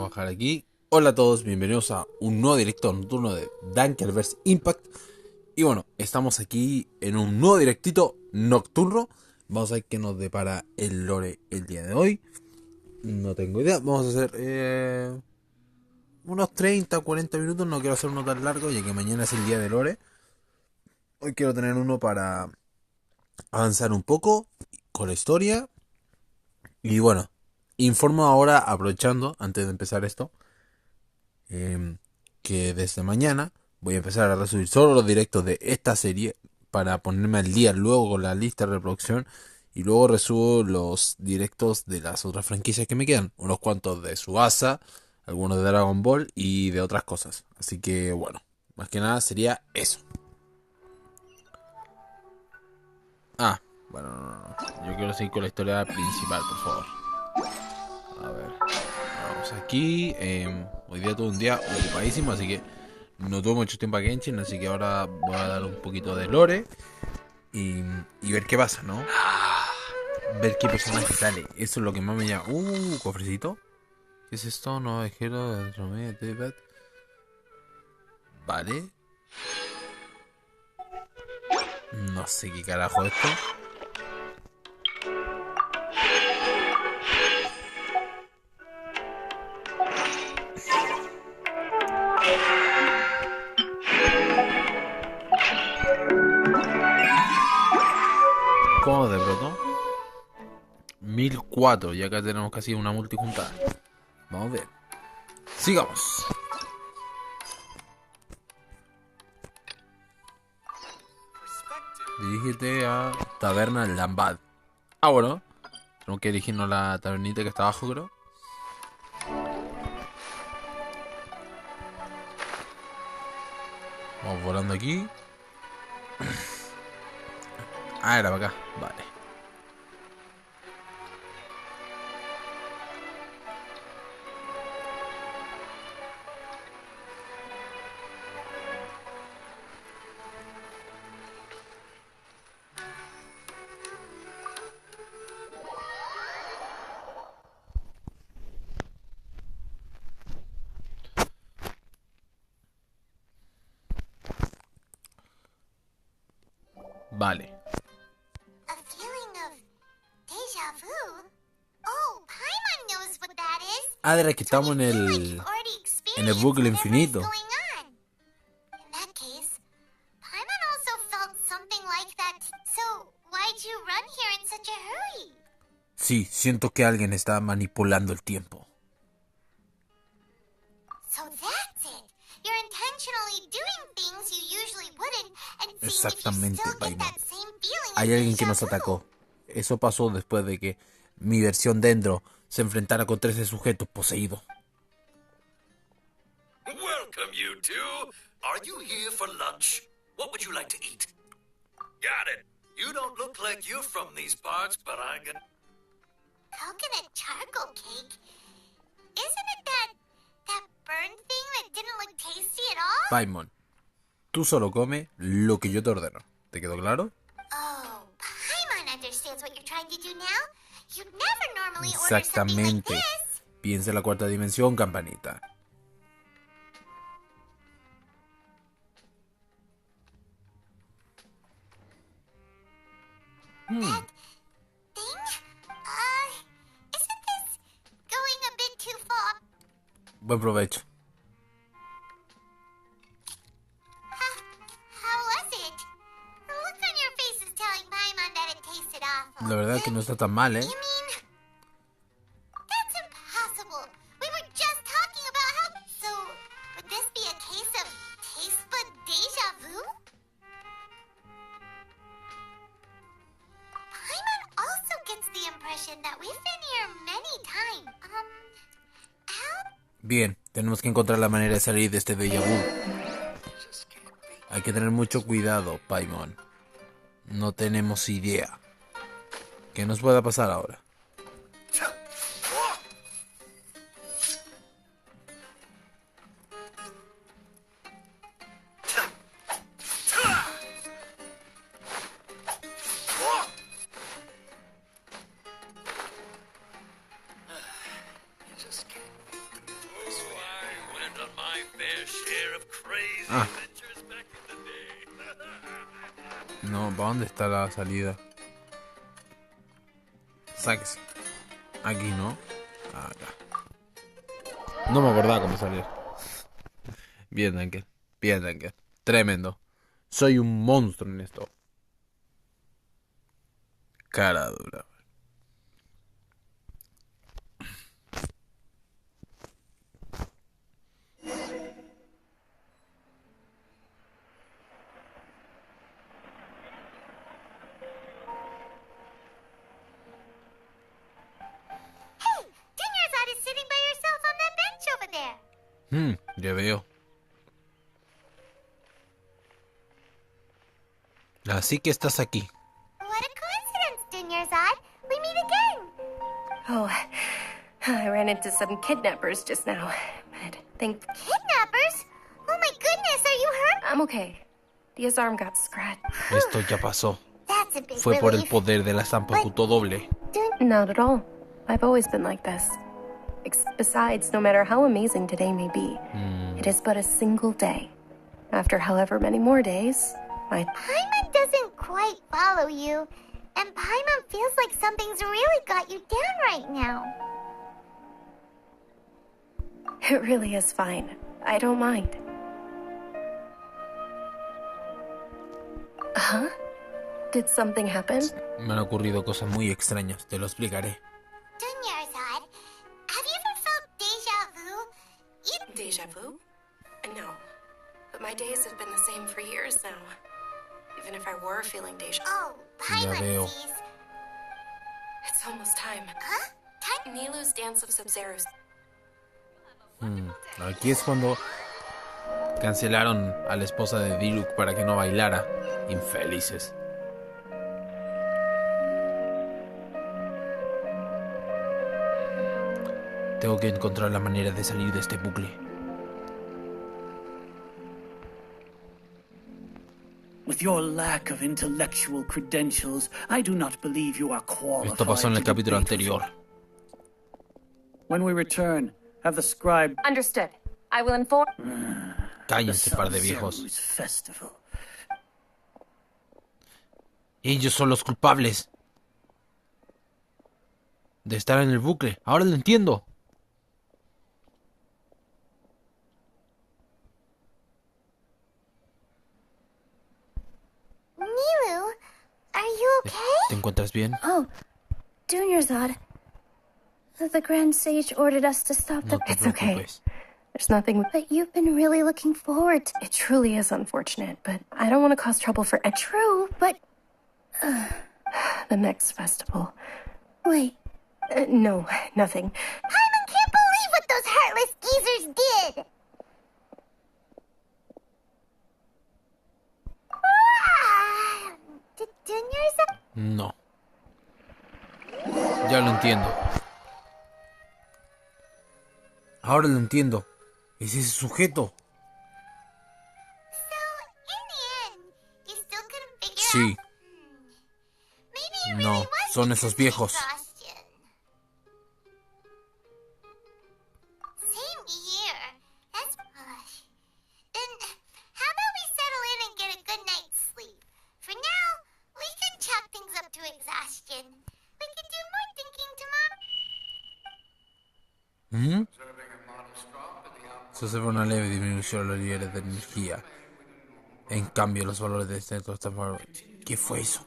a bajar aquí. Hola a todos, bienvenidos a un nuevo directo nocturno de Dankerverse Impact. Y bueno, estamos aquí en un nuevo directito nocturno. Vamos a ver qué nos depara el lore el día de hoy. No tengo idea, vamos a hacer unos 30 o 40 minutos. No quiero hacer uno tan largo ya que mañana es el día de lore. Hoy quiero tener uno para avanzar un poco con la historia. Y bueno, informo ahora, aprovechando, antes de empezar esto, que desde mañana voy a empezar a resubir solo los directos de esta serie para ponerme al día luego con la lista de reproducción, y luego resubo los directos de las otras franquicias que me quedan, unos cuantos de Subasa, algunos de Dragon Ball y de otras cosas. Así que bueno, más que nada sería eso. Bueno, no. Yo quiero seguir con la historia principal, por favor. A ver, vamos aquí. Hoy día tuve un día ocupadísimo, así que no tuve mucho tiempo a Genshin, así que ahora voy a dar un poquito de lore y ver qué pasa, ¿no? Ver qué personaje sale. Eso es lo que más me llama. Cofrecito. ¿Qué es esto? No, viajero de Andromeda. Vale. No sé qué carajo es esto. ¿Cómo de pronto? 1004, y acá tenemos casi una multijuntada. Vamos a ver. Sigamos. Dirígete a Taberna Lambad. Bueno. Tenemos que dirigirnos a la tabernita que está abajo, creo. Vamos volando aquí. Era para acá. Vale. Vale. De la que estamos en el bucle infinito. Sí, siento que alguien está manipulando el tiempo. Exactamente, Paimon. Hay alguien que nos atacó. Eso pasó después de que mi versión dentro se enfrentara con 13 sujetos poseídos. Welcome, you two. Are you here for lunch? What would you like to eat? Got it. You don't look like you're from these parts, but I'm gonna... Coconut charcoal cake? Isn't it that burned thing that didn't look tasty at all? Paimon, tú solo come lo que yo te ordeno. ¿Te quedó claro? Oh, Paimon understands what you're trying to do now. You'd never normally order something like Exactamente. this. Piensa en la cuarta dimensión, campanita. That thing? Isn't this going a bit too far? Buen provecho. How was it? The look on your face is telling Paimon that it tasted awful. La verdad es que no está tan mal, ¿eh? You mean... That's impossible. We were just talking about how... So, would this be a case of taste bud deja vu? Paimon also gets the impression that we've been here many times. How? Bien, tenemos que encontrar la manera de salir de este déjà vu. Hay que tener mucho cuidado, Paimon. No tenemos idea. ¿Qué nos pueda pasar ahora? fair share of crazy adventures back in the day. No, ¿para dónde está la salida? Sáquese. Aquí, ¿no? Acá. No me acordaba cómo salir. Bien, Danker. Bien, Danker. Tremendo. Soy un monstruo en esto. Cara dura. Ya veo. Así que estás aquí. What a coincidence, Dunyarzad. We meet again. Oh, I ran into some kidnappers just now. But Kidnappers? Oh my goodness, are you hurt? I'm okay. His arm got scratched. Esto ya pasó. That's a big Fue por el relief. poder de la estampa puto doble. Not at all. I've always been like this. Besides, no matter how amazing today may be, it is but a single day. After however many more days, Paimon doesn't quite follow you. And Paimon feels like something's really got you down right now. It really is fine. I don't mind. Huh? Did something happen? Me han ocurrido cosas muy extrañas, te lo explicaré. Dunyarzad, have you ever felt deja vu? Deja vu? No. But my days have been the same for years now. Even if I were feeling deja vu. Oh, Ya veo. Paimon sees. It's almost time. Huh? Time? Nilu's Dance of Sub-Zeros. Aquí es cuando cancelaron a la esposa de Diluc para que no bailara. Infelices. Tengo que encontrar la manera de salir de este bucle. With your lack of intellectual credentials, I do not believe you are qualified. Esto pasó en el to capítulo debate with anterior. us. When we return, have the scribe Understood. I will inform. Cállense, par de viejos. Sub-Zero's festival. Ellos son los culpables de estar en el bucle. Ahora lo entiendo. Nilu, are you okay? ¿Te encuentras bien? Oh, Dunyarzad. The Grand Sage ordered us to stop No the... te It's okay. preocupes. There's nothing. But you've been really looking forward to... It truly is unfortunate, but I don't want to cause trouble for True, but... the next festival. Wait. No, nothing. Paimon can't believe what those heartless geezers did! Did Dunyarzad... No. Ya lo entiendo. Ahora lo entiendo. Es ese sujeto. So, in the end, you still couldn't figure Sí. out... Maybe it really No, was son because esos of viejos. exhaustion. Same here. That's push. Then, how about we settle in and get a good night's sleep? For now, we can chalk things up to exhaustion. We can do more thinking tomorrow. Se observa una leve disminución de los niveles de energía. En cambio, los valores de este están... ¿Qué fue eso?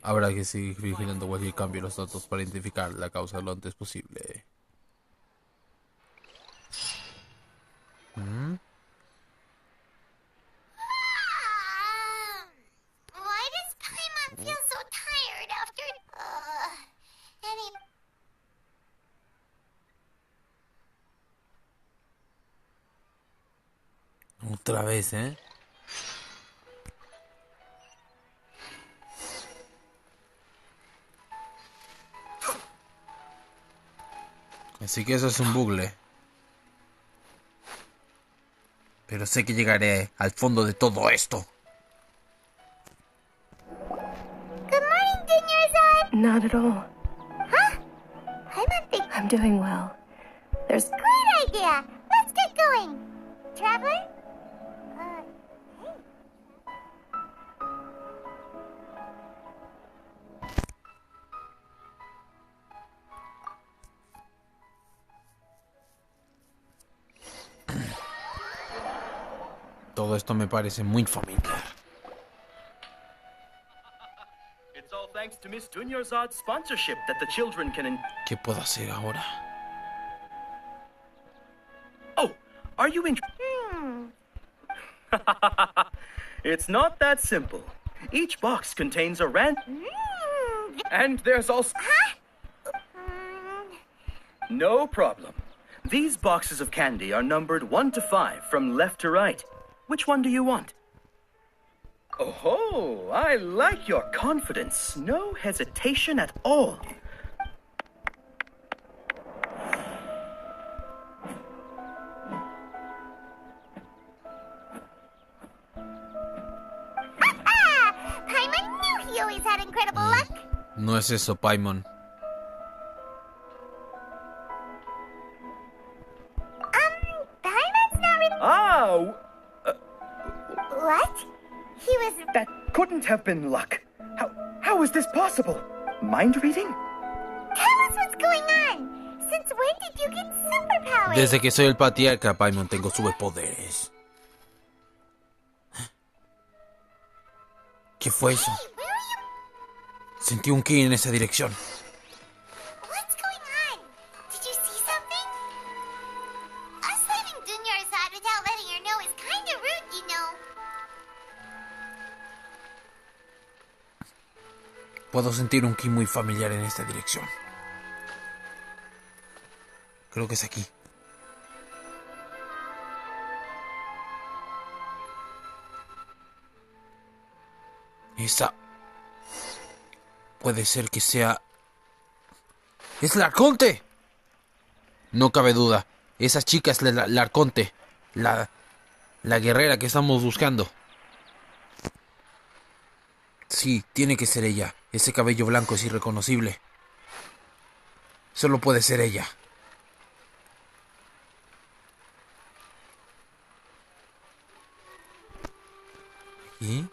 Habrá que seguir vigilando cualquier cambio en los datos para identificar la causa lo antes posible. Why does Paimon feel so tired after... any... Otra vez, ¿eh? Así que eso es un bucle. Pero sé que llegaré al fondo de todo esto. Good morning, Dunyarzad! Not at all. Paimon thinks... I'm doing well. There's Great idea! Let's get going! Traveler? Hey. Todo esto me parece muy familiar. It's all thanks to Miss Dunyarzad's sponsorship that the children can ¿Qué puedo hacer ahora? Oh, are you in... It's not that simple. Each box contains a And there's also... No problem. These boxes of candy are numbered 1 to 5 from left to right. Which one do you want? Oh, I like your confidence. No hesitation at all. Paimon knew he always had incredible luck. No es eso, Paimon. Paimon's not really... Ah, What? He was... that couldn't have been luck. How is this possible? Mind reading? Tell us what's going on. Since when did you get superpowers? Desde que soy el patriarca, Paimon, tengo superpoderes. ¿Qué fue eso? Hey, where are you... Sentí un ki en esa dirección. What's going on? Did you see something? Us leaving Dunyarzad without letting her know is kind of rude, you know. Puedo sentir un ki muy familiar en esta dirección. Creo que es aquí. Esa... Puede ser que sea... ¡Es la Arconte! No cabe duda. Esa chica es la Arconte. La guerrera que estamos buscando. Sí, tiene que ser ella. Ese cabello blanco es irreconocible. Solo puede ser ella. ¿Y?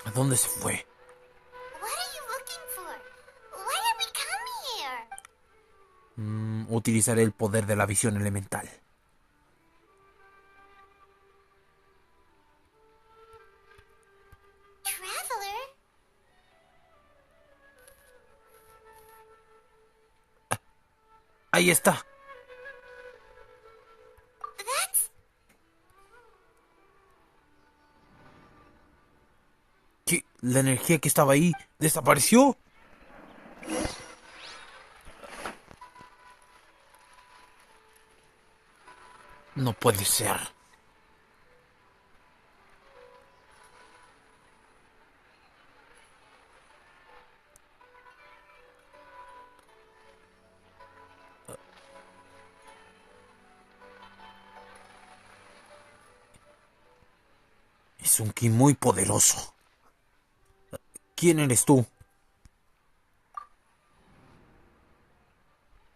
¿A dónde se fue? What are you looking for? Why did we come here? Utilizaré el poder de la visión elemental. Traveler? Ahí está. That's... ¿Qué? ¿La energía que estaba ahí desapareció? No puede ser. Es un ki muy poderoso. ¿Quién eres tú?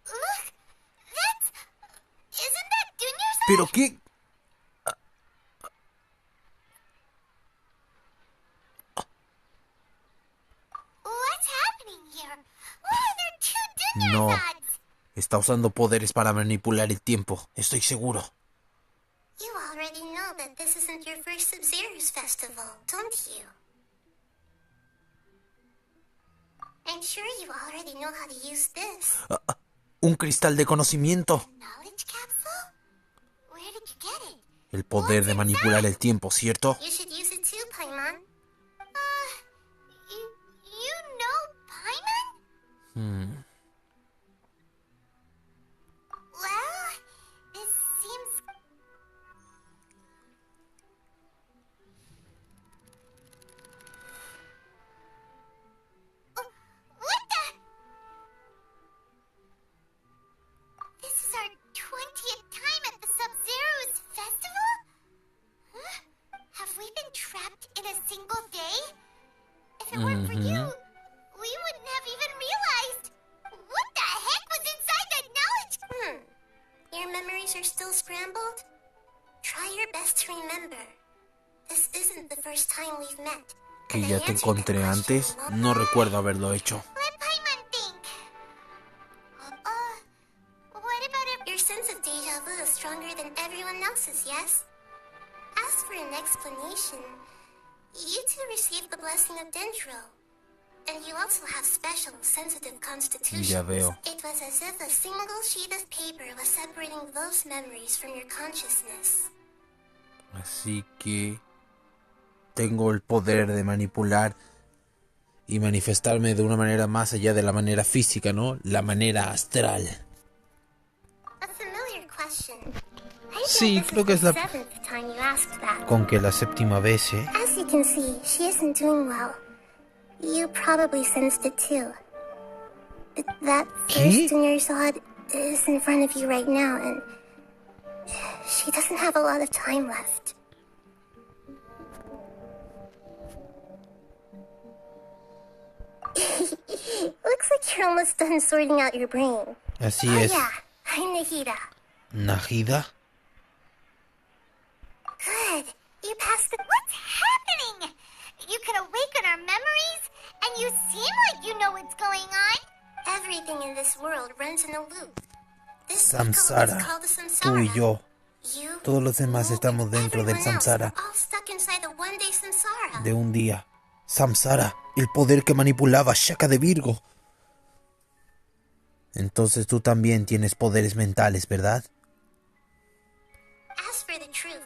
Look! That's... Isn't that Dunyarzad? ¿Pero qué? What's happening here? Why are there two No. Dunyarzads? Está usando poderes para manipular el tiempo. Estoy seguro. You already know that this isn't your first Sub-Zero's festival, don't you? I'm sure you already know how to use this. Un cristal de conocimiento. Knowledge capsule? Where did you get it? El poder de manipular el tiempo, ¿cierto? You should use it too, Paimon. You know Paimon? Well, this seems... What the... This is our 20th time at the Sub-Zero's festival? Huh? Have we been trapped in a single day? If it weren't for you, we wouldn't have even realized. What the heck was inside that knowledge? Your memories are still scrambled? Try your best to remember. This isn't the first time we've met. Que ya te encontré antes. No recuerdo haberlo hecho. Let Paimon think. What about if Your sense of deja vu is stronger than everyone else's, yes? As for an explanation, you two received the blessing of Dendro. And you also have special, sensitive constitutions. Ya veo. It was as if a single sheet of paper was separating those memories from your consciousness. Así que tengo el poder de manipular y manifestarme de una manera más allá de la manera física, ¿no? La manera astral. A familiar question. Sí, creo que es la... Con que la séptima vez, ¿eh? As you can see, she isn't doing well. You probably sensed it too. That ¿Qué? first Dunyarzad is in front of you right now, and she doesn't have a lot of time left. Looks like you're almost done sorting out your brain. Así Oh es. yeah, I'm Nahida. ¿Nahida? Good. You passed the... what's happening? You can awaken our memories, and you seem like you know what's going on. Everything in this world runs in a loop. This Samsara. cycle is called the Tú y samsara. yo. You, Todos los demás me, estamos dentro del everyone else, samsara. we're all stuck inside the one-day samsara. De un día. Samsara, el poder que manipulaba Shaka de Virgo. Entonces tú también tienes poderes mentales, ¿verdad? As for the truth,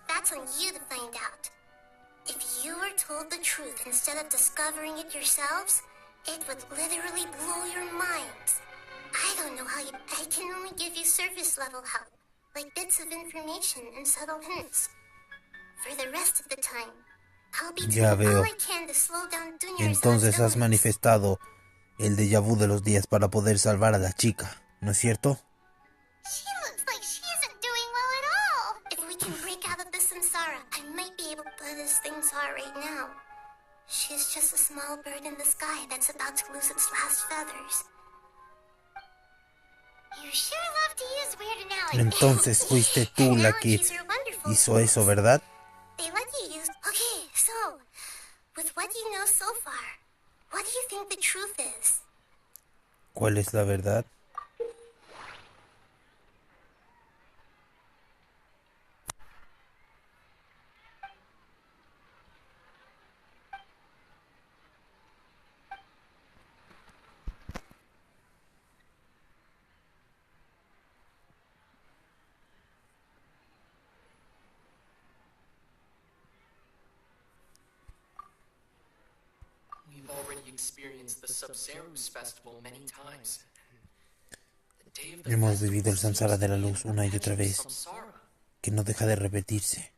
that's on you to find out. If you were told the truth instead of discovering it yourselves, it would literally blow your minds. I don't know how you... I can only give you surface level help, like bits of information and subtle hints. For the rest of the time, I'll be Ya doing veo. all I can to slow down Dunyarzad's Entonces has illness. manifestado el déjà vu de los días para poder salvar a la chica, ¿no es cierto? She looks like she isn't doing well at all. If we can break out of this samsara, I might be able to put as things are right now. She's just a small bird in the sky that's about to lose its last feathers. You sure love to use weird analogies. Entonces fuiste tú la que Analogies are wonderful. hizo eso, ¿verdad? They let you use... Okay, so, with what you know so far, what do you think the truth is? ¿Cuál es la verdad? We've already experienced the Sub-Zero's festival many times. The day of the Hemos festival vivido el samsara de la luz seems to be una y otra the vez, samsara. que no deja de repetirse.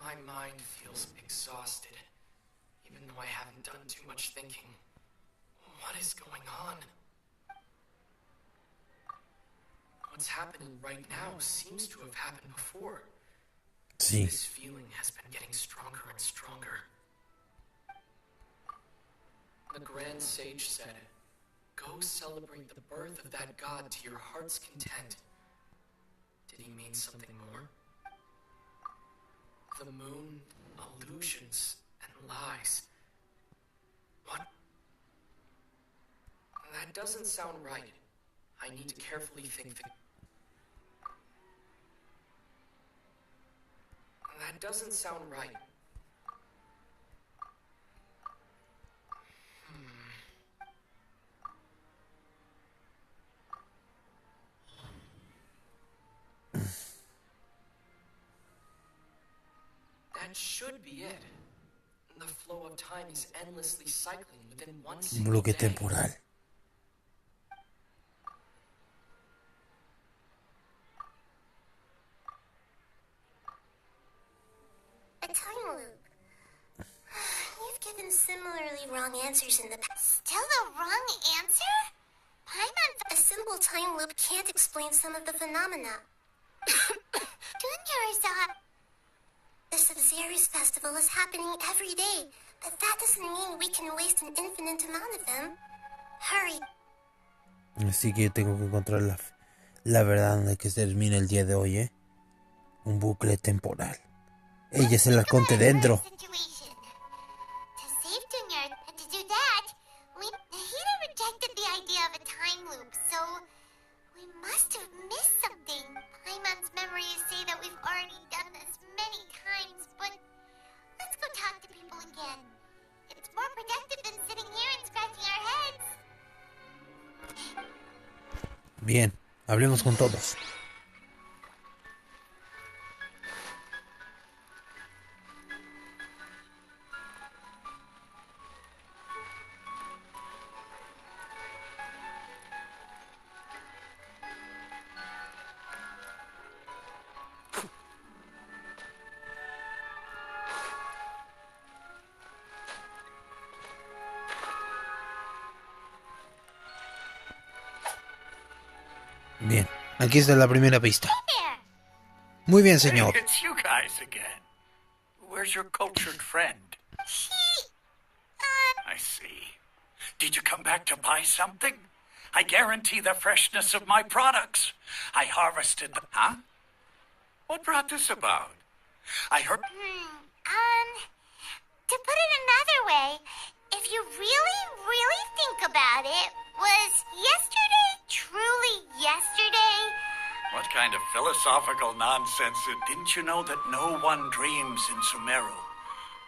My mind feels exhausted, even though I haven't done too much thinking. What is going on? What's happening right now seems to have happened before. Sí, This feeling has been getting stronger and stronger. The Grand Sage said, "Go celebrate the birth of that god to your heart's content." Did he mean something more? The moon, illusions, and lies. What? That doesn't sound right. I need to carefully think. That doesn't sound right. That should be it. The flow of time is endlessly cycling within one un single bloque day. temporal. A time loop. really wrong answers in the past. Still the wrong answer? Paimon's A simple time loop can't explain some of the phenomena. Junior's The Sub-Zero's festival is happening every day, but that doesn't mean we can waste an infinite amount of them. Hurry. Así que yo tengo que encontrar la verdad donde que se termina el día de hoy, ¿eh? Un bucle temporal. Ella es el arconte dentro. situation. To save Junior, and to do that, Hida rejected the idea of a time loop, so we must have missed something. Paimon's memories say that we've already done this many times, but let's go talk to people again. It's more productive than sitting here and scratching our heads. Bien, hablemos con todos. Bien, aquí está la primera pista. There. Muy bien, señor. Hey, it's you guys again. Where's your cultured friend? I see. Did you come back to buy something? I guarantee the freshness of my products. I harvested them. Huh? What brought this about? I heard... To put it another way, if you really, really think about it, was yesterday truly yesterday? What kind of philosophical nonsense? Didn't you know that no one dreams in Sumeru?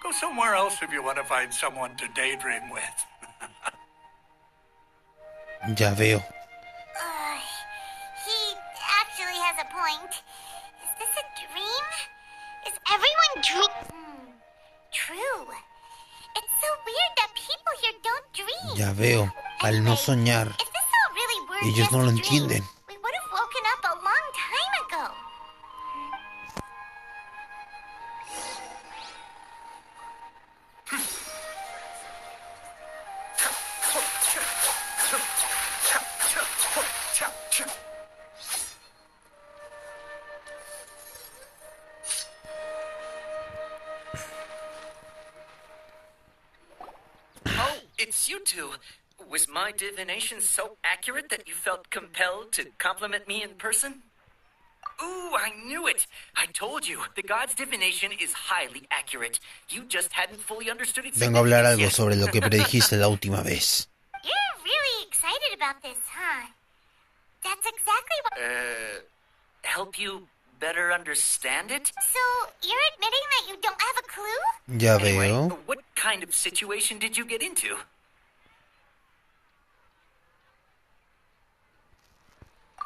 Go somewhere else if you want to find someone to daydream with. Ya veo. He actually has a point. Is this a dream? Is everyone True. It's so weird that people here don't dream. Ya veo. Al no soñar, If this all really were ellos just no lo a dream, entienden. we would have woken up a long time ago. Oh, it's you two. Was my divination so accurate that you felt compelled to compliment me in person? Ooh, I knew it! I told you, the god's divination is highly accurate. You just hadn't fully understood its Vengo a hablar algo significance sobre yet. lo que predijiste la última vez. You're really excited about this, huh? That's exactly what... Help you better understand it? So, you're admitting that you don't have a clue? Ya Anyway, veo. what kind of situation did you get into?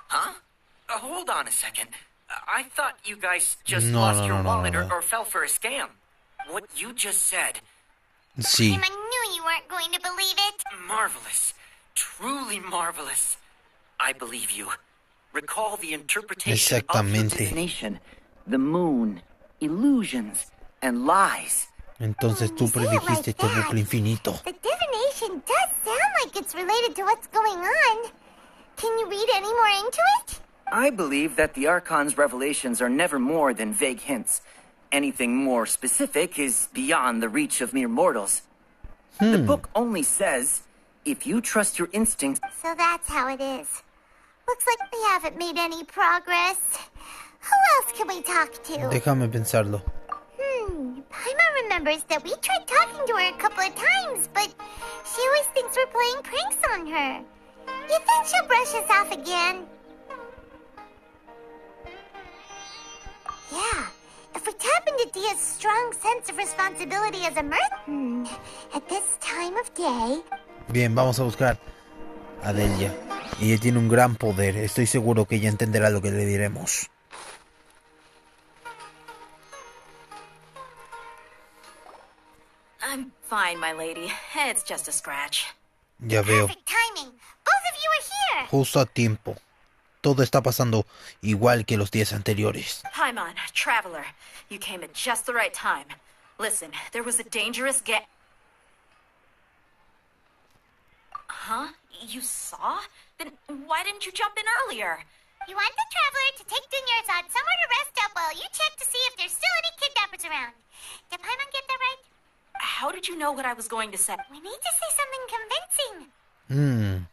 Huh? Hold on a second. I thought you guys just No, lost no, your no, no, wallet no. or fell for a scam. What you just said, Sí, I knew you weren't going to believe it. marvelous. Truly marvelous. I believe you. Recall the interpretation of your Exactamente. divination. The moon, illusions, and lies. entonces tú Say it predijiste like este that. bucle infinito. The divination does sound like it's related to what's going on. Can you read any more into it? I believe that the Archon's revelations are never more than vague hints. Anything more specific is beyond the reach of mere mortals. The book only says, if you trust your instincts, So that's how it is. Looks like we haven't made any progress. Who else can we talk to? Déjame pensarlo. Paimon remembers that we tried talking to her a couple of times, but she always thinks we're playing pranks on her. You think she'll brush us off again? Yeah, if we tap into Dia's strong sense of responsibility as a at this time of day, Bien, vamos a buscar a Delia. Ella tiene un gran poder. Estoy seguro que ella entenderá lo que le diremos. I'm fine, my lady. It's just a scratch. Ya veo. perfect timing. Both of you are here. Justo a tiempo. Todo está pasando igual que los días anteriores. Paimon, traveler, you came at just the right time. Listen, there was a dangerous Huh? You saw? Then why didn't you jump in earlier? You want the Traveler to take Dunyarzad somewhere to rest up while you check to see if there's still any kidnappers around. Did Paimon get that right? How did you know what I was going to say? We need to say something convincing.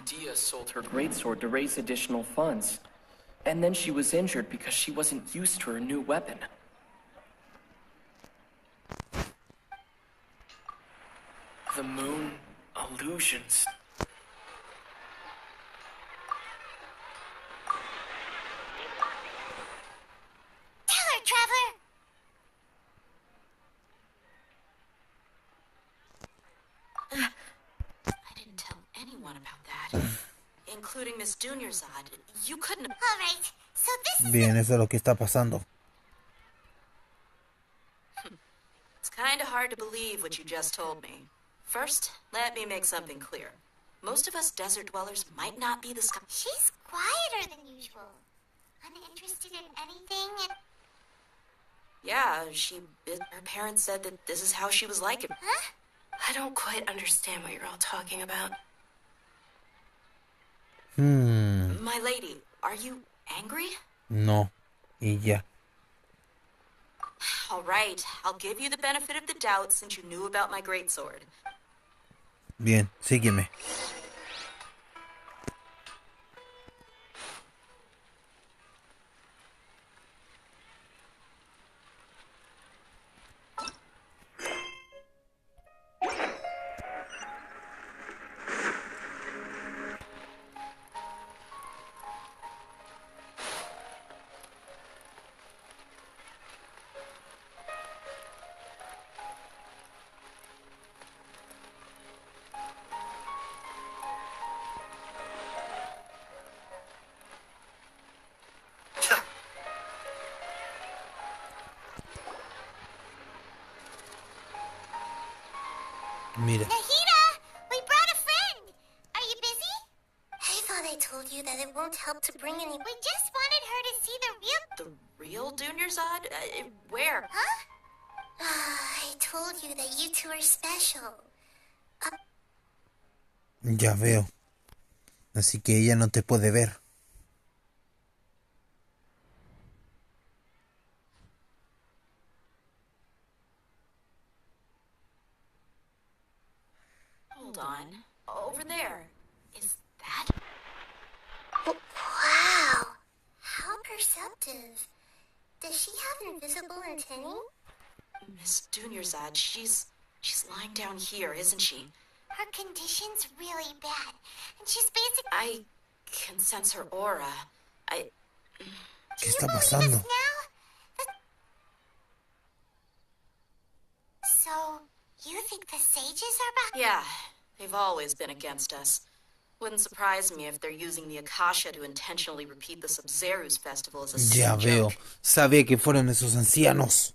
Dia sold her greatsword to raise additional funds. And then she was injured because she wasn't used to her new weapon. The moon illusions. Tell her, Traveler! I didn't tell anyone about that. Including Miss Dunyarzad. You couldn't have... All right, so this is... Bien, eso es lo que está pasando. It's kind of hard to believe what you just told me. First, let me make something clear. Most of us desert dwellers might not be the scum... She's quieter than usual. Uninterested in anything and... Yeah, her parents said that this is how she was like it. Huh? I don't quite understand what you're all talking about. My lady, are you angry? No. Y ya. All right, I'll give you the benefit of the doubt since you knew about my greatsword. Bien, sígueme. Mira. Nahida, we brought a friend. Are you busy? I thought I told you that it won't help to bring any... We just wanted her to see the real... The real Dunyarzad? Where? Huh? I told you that you two are special. Ya veo. Así que ella no te puede ver. Hold on. Over there. Is that... Oh, wow. How perceptive. Does she have invisible antennae? Miss Dunyarzad, she's lying down here, isn't she? Her condition's really bad, and she's basically... I can sense her aura. ¿Qué está pasando? So, you think the sages are back? Yeah, they've always been against us. Wouldn't surprise me if they're using the Akasha to intentionally repeat the Sub-Zeru's festival as a Ya sick veo. joke. Sabía que fueron esos ancianos.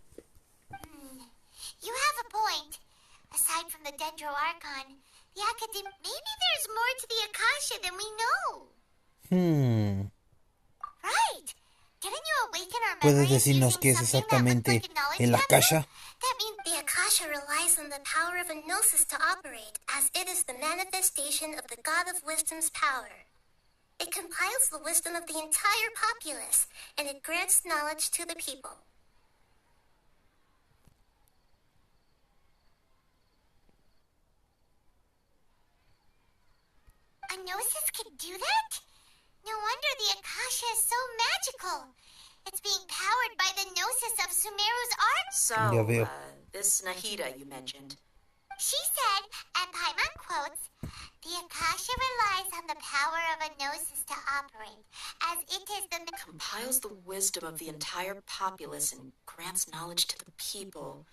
You have a point. Aside from the Dendro Archon, the Academy... Maybe there's more to the Akasha than we know. Right. Didn't you awaken our ¿Puedes memories decirnos using qué es something exactamente that looks like a knowledge el Akasha? That means The Akasha relies on the power of a gnosis to operate, as it is the manifestation of the God of Wisdom's power. It compiles the wisdom of the entire populace, and it grants knowledge to the people. a gnosis could do that? No wonder the Akasha is so magical. It's being powered by the gnosis of Sumeru's art. Ya veo. So, this Nahida you mentioned. She said, and Paimon quotes, the Akasha relies on the power of a gnosis to operate, as it is the... Compiles the wisdom of the entire populace and grants knowledge to the people.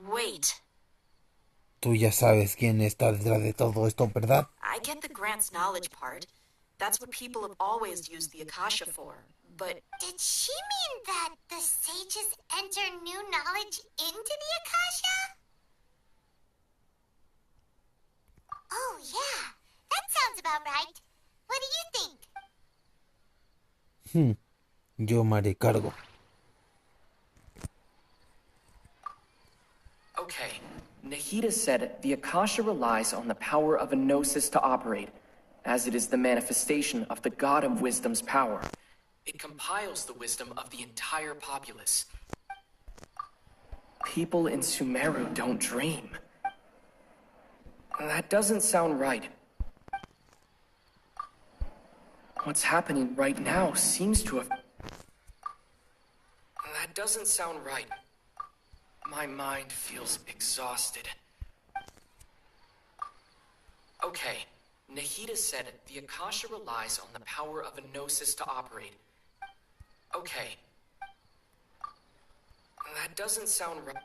Wait. Tú ya sabes quién está detrás de todo esto, ¿verdad? I get the grants knowledge part. That's what people have always used the Akasha for. But Did she mean that the sages enter new knowledge into the Akasha? Oh, yeah. That sounds about right. What do you think? Yo me haré cargo. Nahida said the Akasha relies on the power of a gnosis to operate, as it is the manifestation of the God of Wisdom's power. It compiles the wisdom of the entire populace. People in Sumeru don't dream. That doesn't sound right. What's happening right now seems to have... That doesn't sound right. My mind feels exhausted. Okay, Nahida said the Akasha relies on the power of a gnosis to operate. Okay. That doesn't sound right.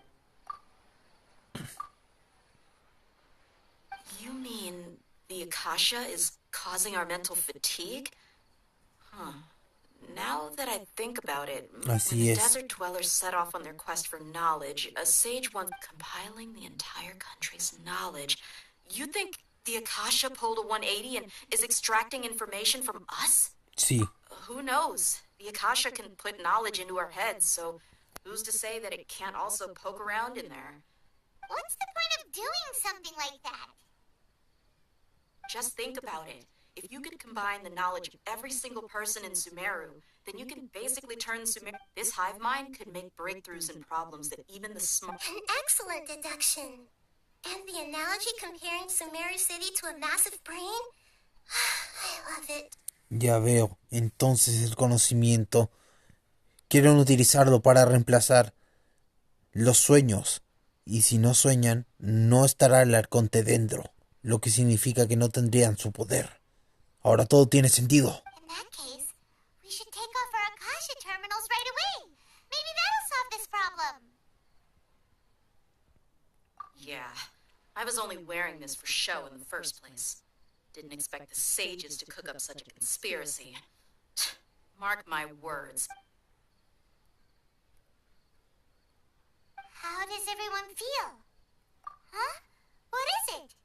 You mean the Akasha is causing our mental fatigue? Huh. Now that I think about it, when the desert dwellers set off on their quest for knowledge, a sage once compiling the entire country's knowledge, you think the Akasha pulled a 180 and is extracting information from us? Sí. Who knows? The Akasha can put knowledge into our heads, so who's to say that it can't also poke around in there? What's the point of doing something like that? Just think about it. If you could combine the knowledge of every single person in Sumeru, then you can basically turn Sumeru... This hive mind could make breakthroughs in problems that even the smart... An excellent deduction. And the analogy comparing Sumeru City to a massive brain? I love it. Ya veo. Entonces el conocimiento quieren utilizarlo para reemplazar los sueños. Y si no sueñan, no estará el arconte dentro. Lo que significa que no tendrían su poder. Ahora todo tiene sentido. In that case, we should take off our Akasha terminals right away. Maybe that'll solve this problem. Yeah, I was only wearing this for show in the first place. Didn't expect the sages to cook up such a conspiracy. Mark my words. How does everyone feel? Huh? What is it?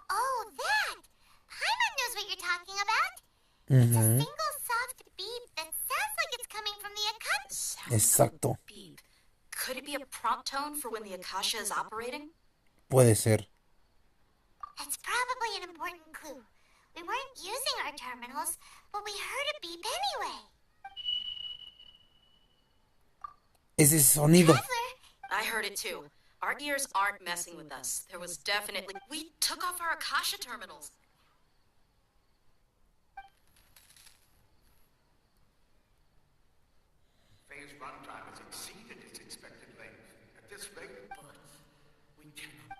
Oh, that! Paimon knows what you're talking about. It's a single soft beep that sounds like it's coming from the Akasha. Exacto. Beep. Could it be a prompt tone for when the Akasha is operating? Puede ser. That's probably an important clue. We weren't using our terminals, but we heard a beep anyway. Ese sonido. Traveler, I heard it too. Our ears aren't messing with us. There was definitely... We took off our Akasha terminals. Phase runtime has exceeded its expected length. At this rate, we cannot...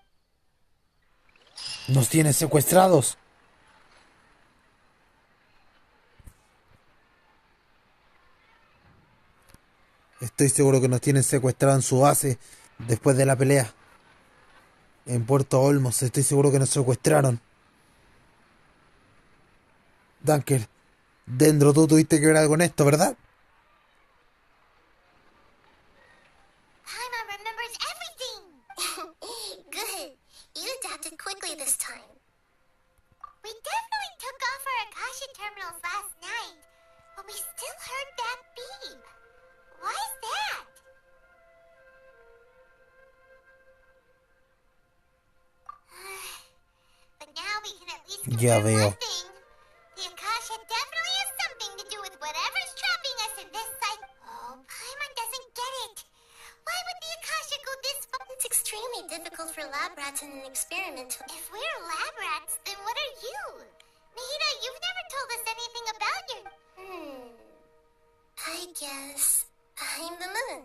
Nos tienen secuestrados. Estoy seguro que nos tienen secuestrados en su base después de la pelea. En Puerto Olmos, estoy seguro que nos secuestraron. Danker, Dendro, tú tuviste que ver algo en esto, ¿verdad? Paimon remembers everything. Good. You adapted quickly this time. We definitely took off our Akasha terminals last night, but we still heard that beep. Why is that? But now we can at least Ya confirm veo. one thing. The Akasha definitely has something to do with whatever's trapping us in this cycle. Oh, Paimon doesn't get it. Why would the Akasha go this far? It's extremely difficult for lab rats in an experiment. If we're lab rats, then what are you? Nahida, you've never told us anything about your... I guess I'm the moon.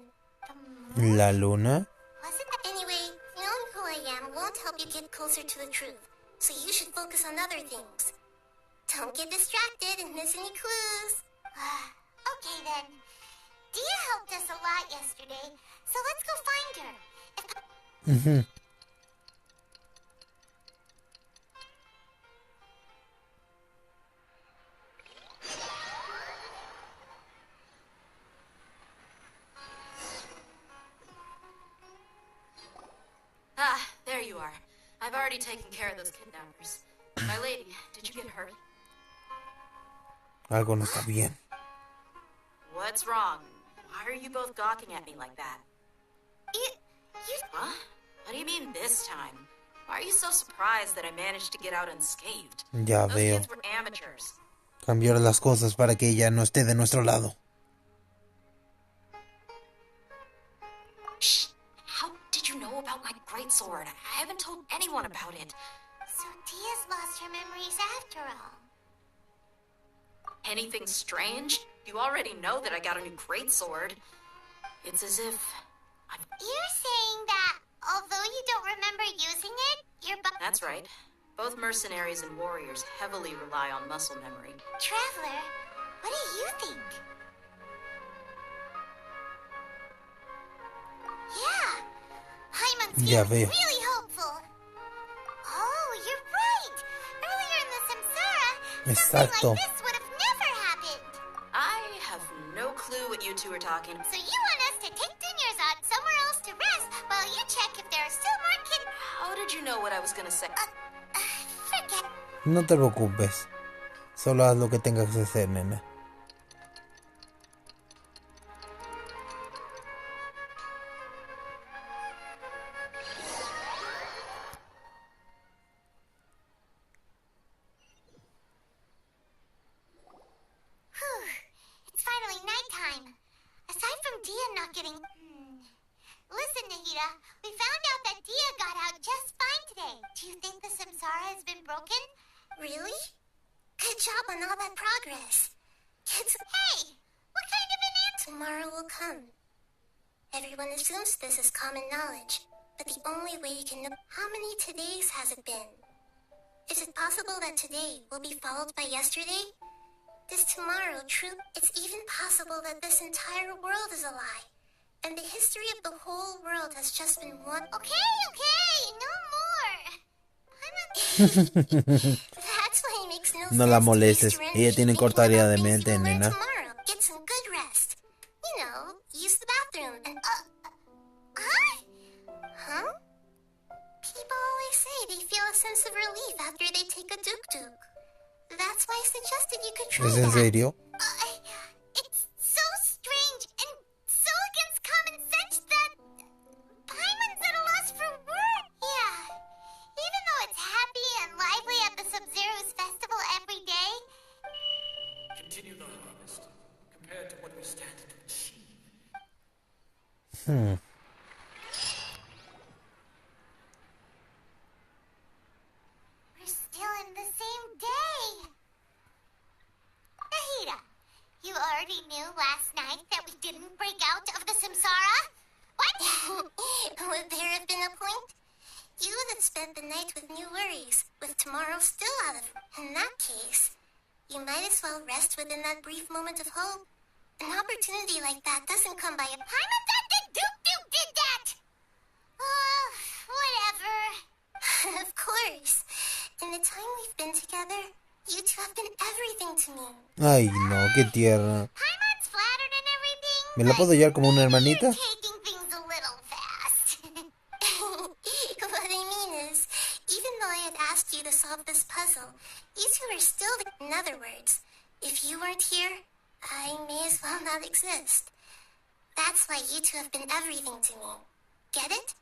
La luna. Wasn't that... Anyway, knowing who I am won't help you get closer to the truth. So you should focus on other things. Don't get distracted and miss any clues. Okay then. Dia helped us a lot yesterday, so let's go find her. There you are. I've already taken care of those kidnappers. My lady, did you get hurt? Algo no está bien. What's wrong? Why are you both gawking at me like that? Huh? What do you mean this time? Why are you so surprised that I managed to get out unscathed? Ya Those veo. kids were amateurs. Cambiar las cosas para que ella no esté de nuestro lado. Shh! How did you know about my greatsword? I haven't told anyone about it. So Dia's lost her memories after all. Anything strange? You already know that I got a new greatsword. It's as if You're saying that although you don't remember using it, your That's right. Both mercenaries and warriors heavily rely on muscle memory. Traveler, what do you think? Yeah, Hyman's feeling really hopeful. Oh, you're right. Earlier in the Samsara, something like this would have never happened. I have no clue what you two are talking. So you want us to take Dunyarzad somewhere else to rest while you check if there are still more kids? How did you know what I was gonna say? Forget. No te preocupes. Solo haz lo que tengas que hacer, nena. It's finally nighttime. Aside from Dia not getting... Listen, Nahida, we found out that Dia got out just fine today. Do you think the Samsara has been broken? Really? Good job on all that progress. Kids, Hey, what kind of an answer? tomorrow will come. Everyone assumes this is common knowledge, but the only way you can know how many todays has it been. Is it possible that today will be followed by yesterday? Is tomorrow true? It's even possible that this entire world is a lie, and the history of the whole world has just been one. Okay, no more. That's why it makes no No la sense to molestes. waste your Ella energy tiene thinking corta área about de things mente, you will learn nena. tomorrow. Get some good rest. You know, use the bathroom and huh? People always say they feel a sense of relief after they take a duk-duk. That's why I suggested you could try ¿Es en that. serio? It's so strange and so against common sense that Paimon's at a loss for words. Yeah, even though it's happy and lively at the Sub-Zero's festival every day. Continue the harvest compared to what we stand to achieve. We're still in the same day. Nahida, you already knew last night that we didn't break out of the Samsara? What? Would there have been a point? You would have spent the night with new worries, with tomorrow still out of. In that case, you might as well rest within that brief moment of hope. An opportunity like that doesn't come by a. Paimon thought that Duke did that! Oh, whatever. Of course. In the time we've been together, you two have been everything to me. Ay, no, qué tierna. Paimon's flattered and everything. ¿Me la puedo llevar como una hermanita? You're taking things a little fast. What I mean is, even though I had asked you to solve this puzzle, you two are still. In other words, if you weren't here, I may as well not exist. That's why you two have been everything to me. Get it?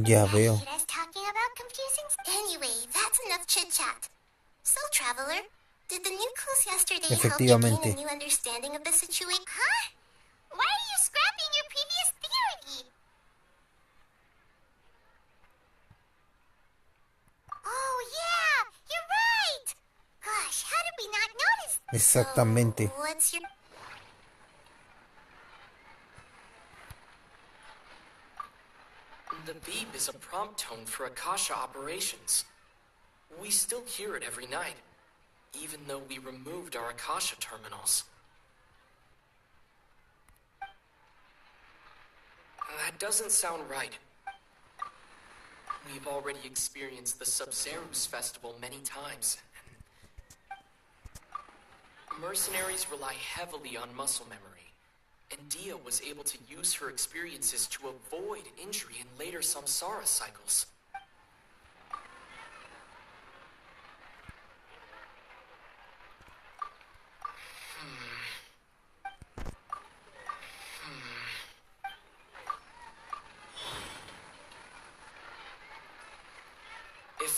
Ya veo. Nahida's talking about confusing Anyway, that's enough chit-chat. So, Traveler, did the new clues yesterday help you Efectivamente. gain a new understanding of the situation? Huh? Why are you scrapping your previous theory? Oh, yeah! You're right! Gosh, how did we not notice? Exactamente. So, what's your... The beep is a prompt tone for Akasha operations. We still hear it every night, even though we removed our Akasha terminals. That doesn't sound right. We've already experienced the Sub-Zero's festival many times. Mercenaries rely heavily on muscle memory, and Dia was able to use her experiences to avoid injury in later samsara cycles.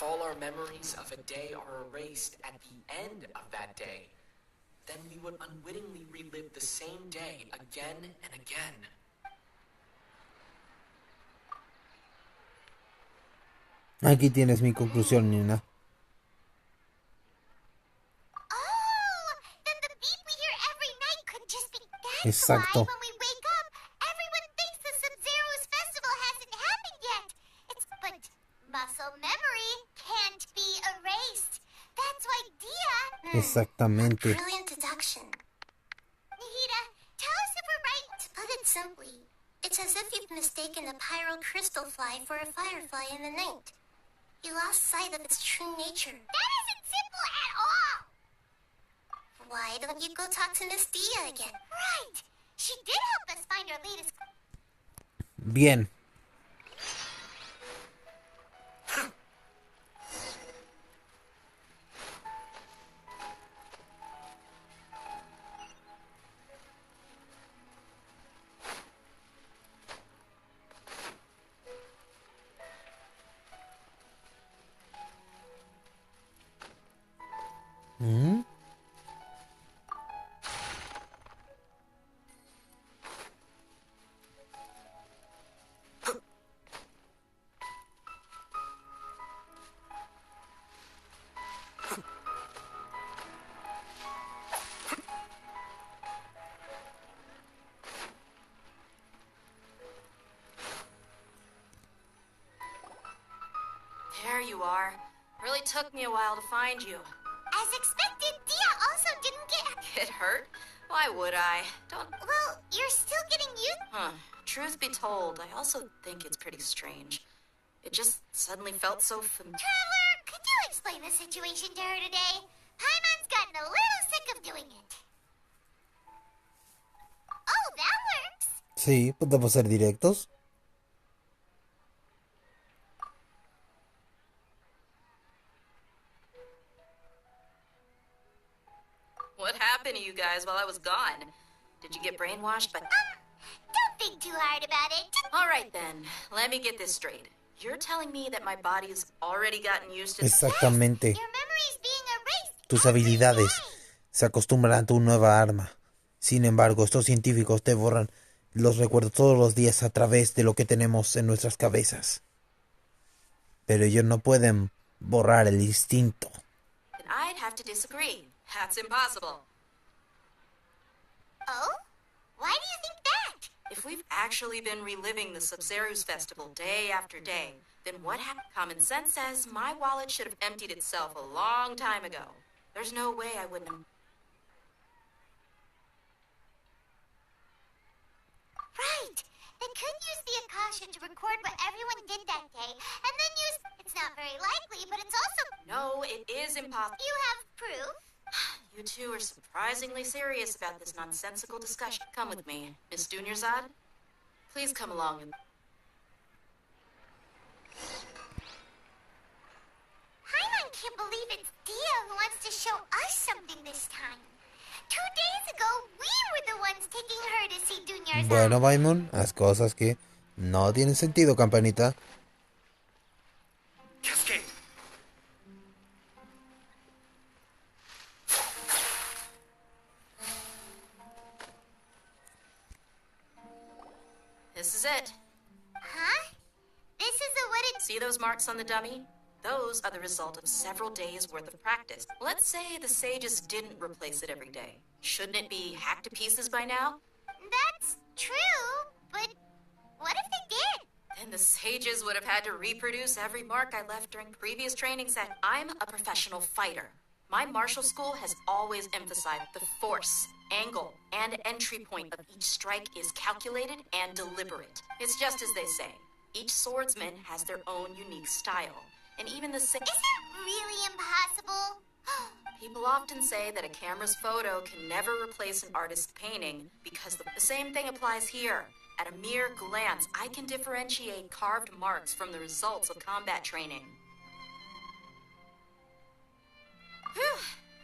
all our memories of a day are erased at the end of that day, then we would unwittingly relive the same day again and again. Aquí tienes mi conclusión, Nina. Exacto. When we wake up, everyone thinks the Sub-Zero's festival hasn't happened yet. But muscle memory can't be erased. That's why Dia... Exactamente. Brilliant deduction. Nihita, tell us if we're right. To put it simply, it's as if you've mistaken a pyro crystal fly for a firefly in the night. You lost sight of its true nature. That isn't simple at all. Why don't you go talk to Miss Dia again? Right. She did help us find our latest... Bien. There you are. Really took me a while to find you. As expected, Dia also didn't Get hurt? Why would I? Don't... Well, you're still getting used... Truth be told, I also think it's pretty strange. It just suddenly felt so familiar. Traveler, could you explain the situation to her today? Paimon's gotten a little sick of doing it. Oh, that works. Sí, podemos ser directos. What happened to you guys while I was gone? Did you get brainwashed by... Don't think too hard about it. All right then, let me get this straight. You're telling me that my body's already gotten used to... Exactamente. Your memory's being erased. Tus habilidades se acostumbran a tu nueva arma. Sin embargo, estos científicos te borran los recuerdos todos los días a través de lo que tenemos en nuestras cabezas. Pero ellos no pueden borrar el instinto. And I'd have to disagree. That's impossible. Oh? Why do you think that? If we've actually been reliving the Sub-Zero's festival day after day, then what happened? Common sense says my wallet should have emptied itself a long time ago. There's no way I wouldn't have... Right. They could use the Akasha to record what everyone did that day, and then use... It's not very likely, but it's also... No, it is impossible. You have proof? You two are surprisingly serious about this nonsensical discussion. Come with me, Miss Dunyarzad. Please come along with... Paimon can't believe it's Dia who wants to show us something this time. 2 days ago, we were the ones taking her to see Dunyarzad. Bueno, Paimon, haz cosas que no tienen sentido, campanita. Cascade. This is it. Huh? This is a wooden... See those marks on the dummy? Those are the result of several days' worth of practice. Let's say the sages didn't replace it every day. Shouldn't it be hacked to pieces by now? That's true, but what if they did? Then the sages would have had to reproduce every mark I left during previous training sessions. I'm a professional fighter. My martial school has always emphasized the force, angle, and entry point of each strike is calculated and deliberate. It's just as they say. Each swordsman has their own unique style. And even the same... Is it really impossible? People often say that a camera's photo can never replace an artist's painting because the same thing applies here. At a mere glance, I can differentiate carved marks from the results of combat training. Whew.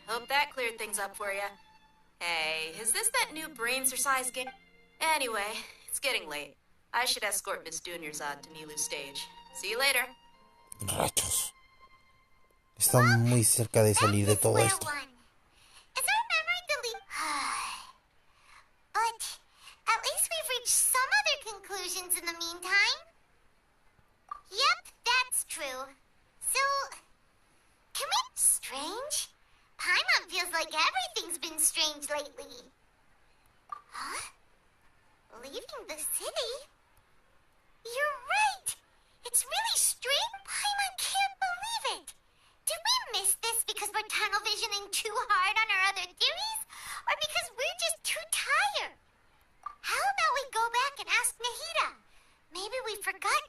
Hope that cleared things up for you. Hey, is this that new brain-exercise game? Anyway, it's getting late. I should escort Miss Dunyarzad to Nilu's stage. See you later. Rachos. Está muy cerca de salir de todo esto. Is our memory delete? But at least we've reached some other conclusions in the meantime. Yep, that's true. So, can we... Strange? Paimon feels like everything's been strange lately. Huh? Leaving the city? You're right! It's really strange. Paimon can't believe it. Did we miss this because we're tunnel visioning too hard on our other theories? Or because we're just too tired? How about we go back and ask Nahida? Maybe we forgot.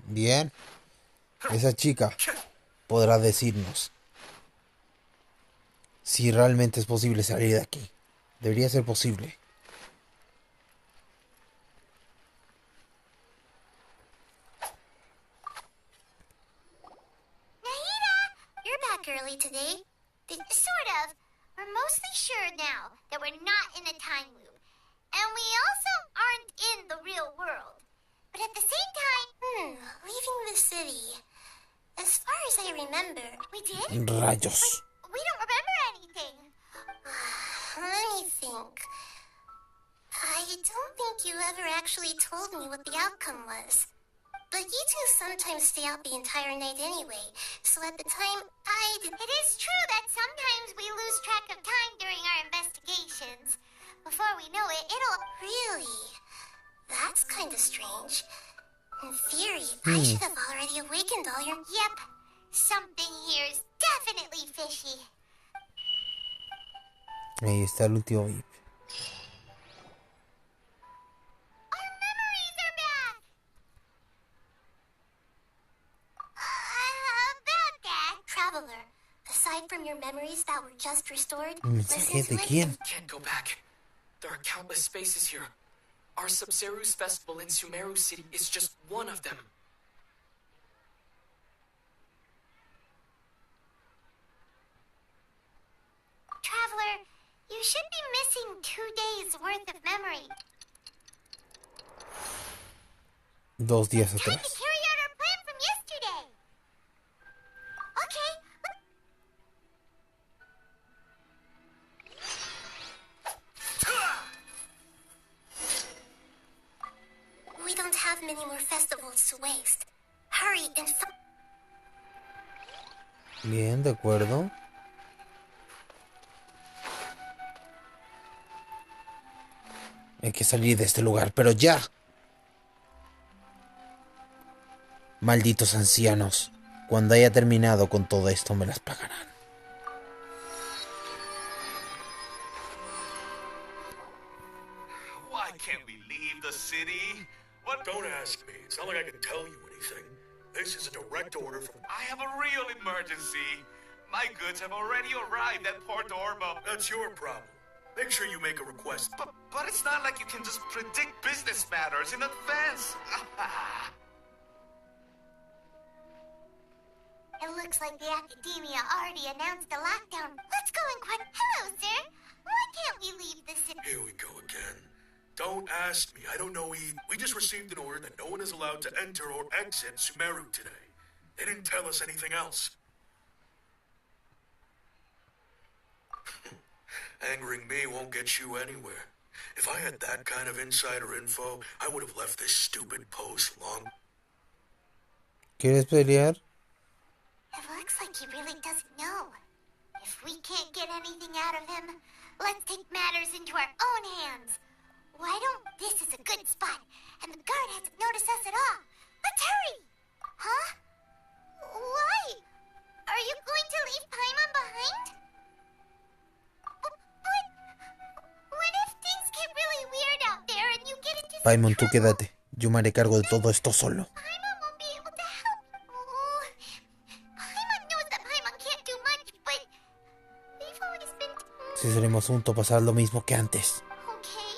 Bien. Esa chica podrá decirnos si realmente es posible salir de aquí. Debería ser posible. Nahida! You're back early today. Sort of. We're mostly sure now that we're not in a time loop. And we also aren't in the real world. But at the same time... leaving the city. As far as I remember... We did? Rayos. We don't remember anything. Let me think. I don't think you ever actually told me what the outcome was. But you two sometimes stay out the entire night anyway, so at the time, It is true that sometimes we lose track of time during our investigations. Before we know it, it'll... Really? That's kind of strange. In theory, I should have already awakened all your... Yep. Something here's definitely fishy. Ahí está el último VIP. Our memories are back! About that... Traveler, aside from your memories that were just restored... ¿Mensaje de quién? Can't go back. There are countless spaces here. Our Sub-Zero's festival in Sumeru City is just one of them. Traveler, you should be missing 2 days worth of memory. 2 días Time atrás. to carry out our plan from yesterday. Okay. We don't have many more festivals to waste. Hurry and... Bien, de acuerdo. Hay que salir de este lugar, pero ya. Malditos ancianos. Cuando haya terminado con todo esto me las pagarán. Why can't we leave the city? What? Don't ask me. It's not like I can tell you anything. This is a direct order from... I have a real emergency. My goods have already arrived at Port Ormo. That's your problem. Make sure you make a request. But it's not like you can just predict business matters in advance. It looks like the academia already announced the lockdown. Let's go and Hello, sir. Why can't we leave the city? Here we go again. Don't ask me. I don't know either. We just received an order that no one is allowed to enter or exit Sumeru today. They didn't tell us anything else. Angering me won't get you anywhere. If I had that kind of insider info, I would have left this stupid post long. ¿Quieres pelear? It looks like he really doesn't know. If we can't get anything out of him, let's take matters into our own hands. Why don't... This is a good spot, and the guard hasn't noticed us at all. Let's hurry! Huh? Why? Are you going to leave Paimon behind? But... What if things get really weird out there and you get into... Paimon, tú quédate. Yo me haré cargo de todo esto solo. Paimon won't be able to help. Oh, Paimon knows that Paimon can't do much, but... We've always been... Si salimos juntos pasará lo mismo que antes. Okay.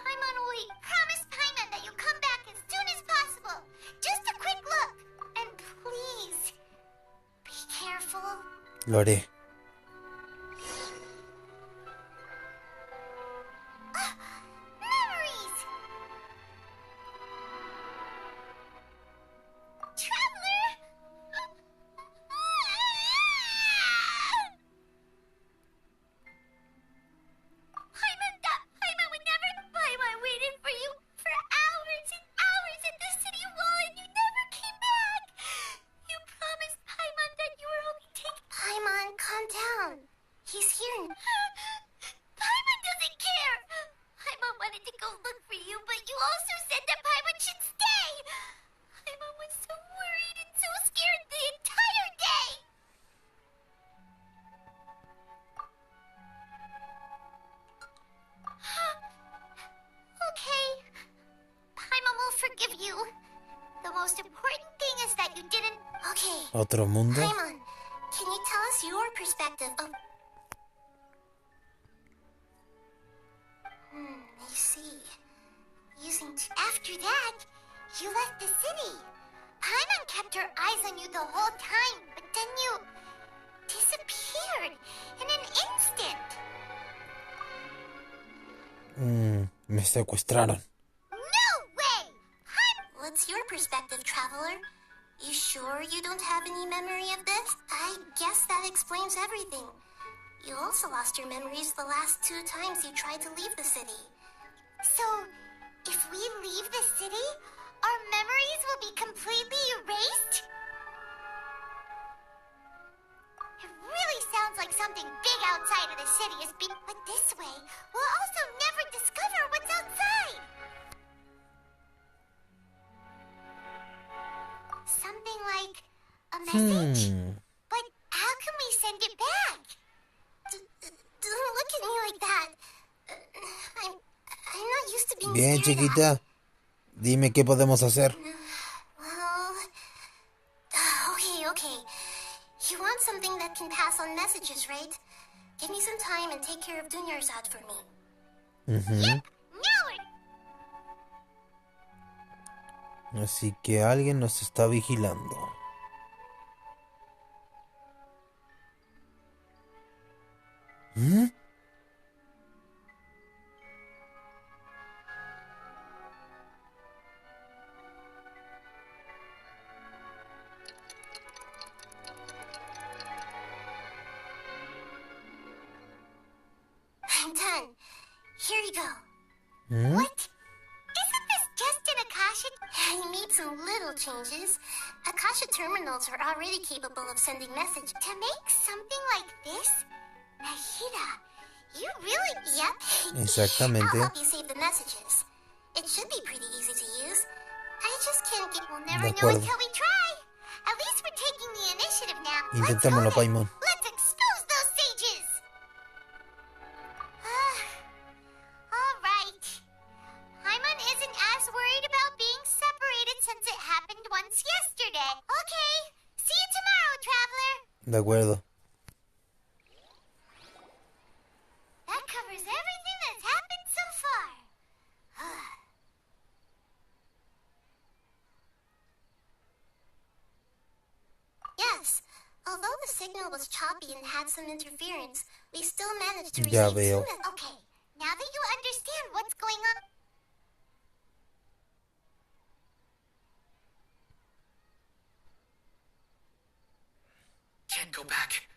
Paimon will wait. Promise Paimon that you'll come back as soon as possible. Just a quick look. And please, be careful. Lo haré. Memories! thing is that you didn't... Okay. ¿Otro mundo? Paimon, can you tell us your perspective of... I see. After that, you left the city. Paimon kept her eyes on you the whole time, but then you... disappeared in an instant. Me secuestraron. No way! What's your perspective, Traveler? You sure you don't have any memory of this? I guess that explains everything. You also lost your memories the last 2 times you tried to leave the city. So, if we leave the city, our memories will be completely erased? It really sounds like something big outside of the city is being... But this way, we'll also never discover what's outside! Something like a message? But how can we send it back? Don't look at me like that. I'm not used to being Bien, stared chiquita. at. Dime qué podemos hacer. Well... Okay. You want something that can pass on messages, right? Give me some time and take care of Dunyarzad for me. Yep, now Así que alguien nos está vigilando. I'm done. Here you go. What? Isn't this just an Akasha? I made some little changes. Akasha terminals are already capable of sending messages. To make something like this? Nahida, you really... Yep. Exactamente. I'll help you save the messages. It should be pretty easy to use. I just can't get... We'll never De know acuerdo. until we try. At least we're taking the initiative now. Intentémoslo, Let's go then. Paimon. Let's expose those sages! All right. Paimon isn't as worried about being separated since it happened once yesterday. Okay. See you tomorrow, Traveler. De acuerdo. That covers everything that's happened so far. Yes. Although the signal was choppy and had some interference, we still managed to Ya receive veo. two Okay, now that you understand what's going on... Can't go back.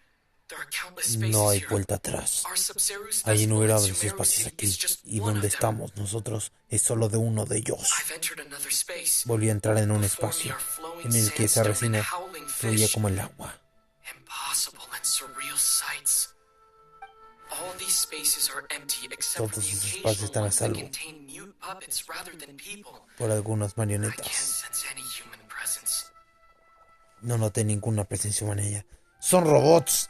There are countless spaces No hay here. vuelta atrás. Our Sub-Zero's Hay festival innumerables in Sumeru espacios City aquí. is just Y one donde of them. estamos nosotros es solo de uno de ellos. I've entered another space. Volví a entrar en un Before me espacio are flowing en el que esa sandstone and resina howling fluía fish. como el agua. Impossible and surreal sights. All these spaces are empty except for Todos the esos espacios occasional están a ones that salvo contain mute puppets rather than people. por algunas I can't marionetas. sense any human presence. No noté ninguna presencia humana en ella. ¡Son robots!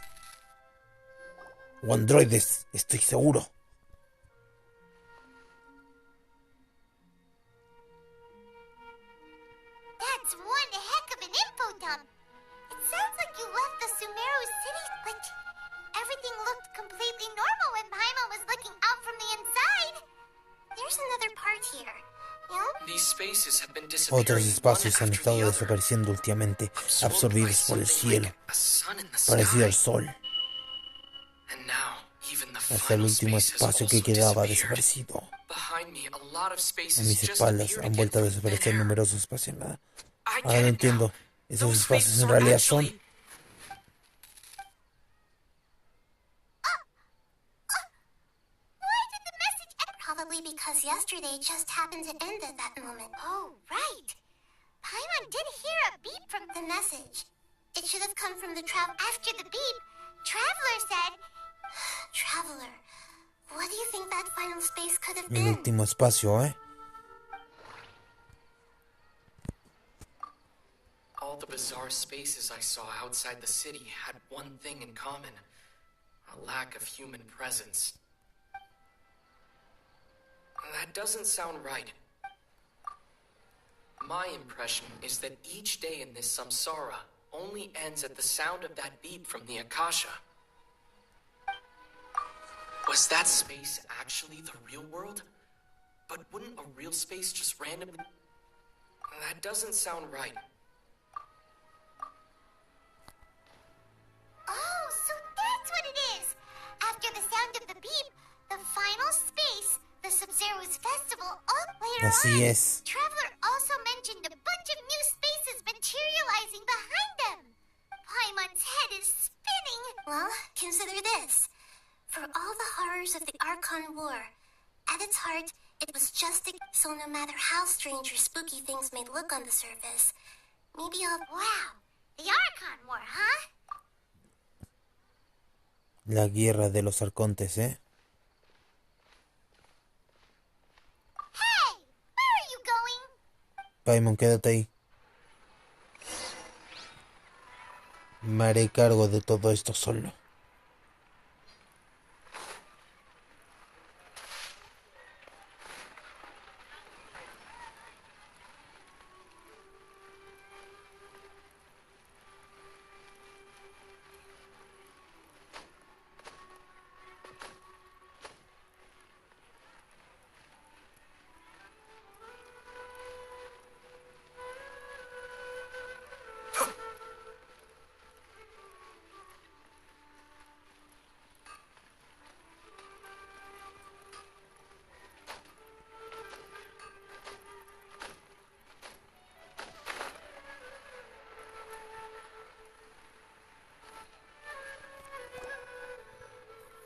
O androides, estoy seguro. That's one heck of an info dump. It sounds like you left the Sumeru city, but everything looked completely normal when Paimon was looking out from the inside. There's another part here. You know? These spaces have been Otros disappearing espacios one han after estado the other, desapareciendo últimamente, absorbed absorbidos by por el something cielo, like a sun in the parecido al sky. sol. And now, even the Hasta el final último space has espacio que also quedaba disappeared. desaparecido. Behind me, a lot of A spaces mis just espaldas appeared han again vuelto a from desaparecer thin air. numerosos espacios. Nada. I Ahora get no it now. entiendo. Esos Those espacios spaces en are realidad son... actually... Why did the message end? Probably because yesterday just happened to end at that moment. Oh, right. Paimon did hear a beep from The message. It should have come from the After the beep, Traveler said... Traveler. What do you think that final space could have El been? último espacio, ¿eh? All the bizarre spaces I saw outside the city had one thing in common. A lack of human presence. That doesn't sound right. My impression is that each day in this samsara only ends at the sound of that beep from the Akasha. Was that space actually the real world? But wouldn't a real space just randomly... That doesn't sound right. Oh, so that's what it is! After the sound of the beep, the final space, the Sub-Zero's festival, all later Así on. es. Traveler also mentioned a bunch of new spaces materializing behind them. Paimon's head is spinning. Well, consider this. For all the horrors of the Archon War, at its heart, it was just so no matter how strange or spooky things may look on the surface, maybe I'll... Wow, the Archon War, huh? La guerra de los arcontes, ¿eh? Hey, where are you going? Paimon, quédate ahí. Me haré cargo de todo esto solo.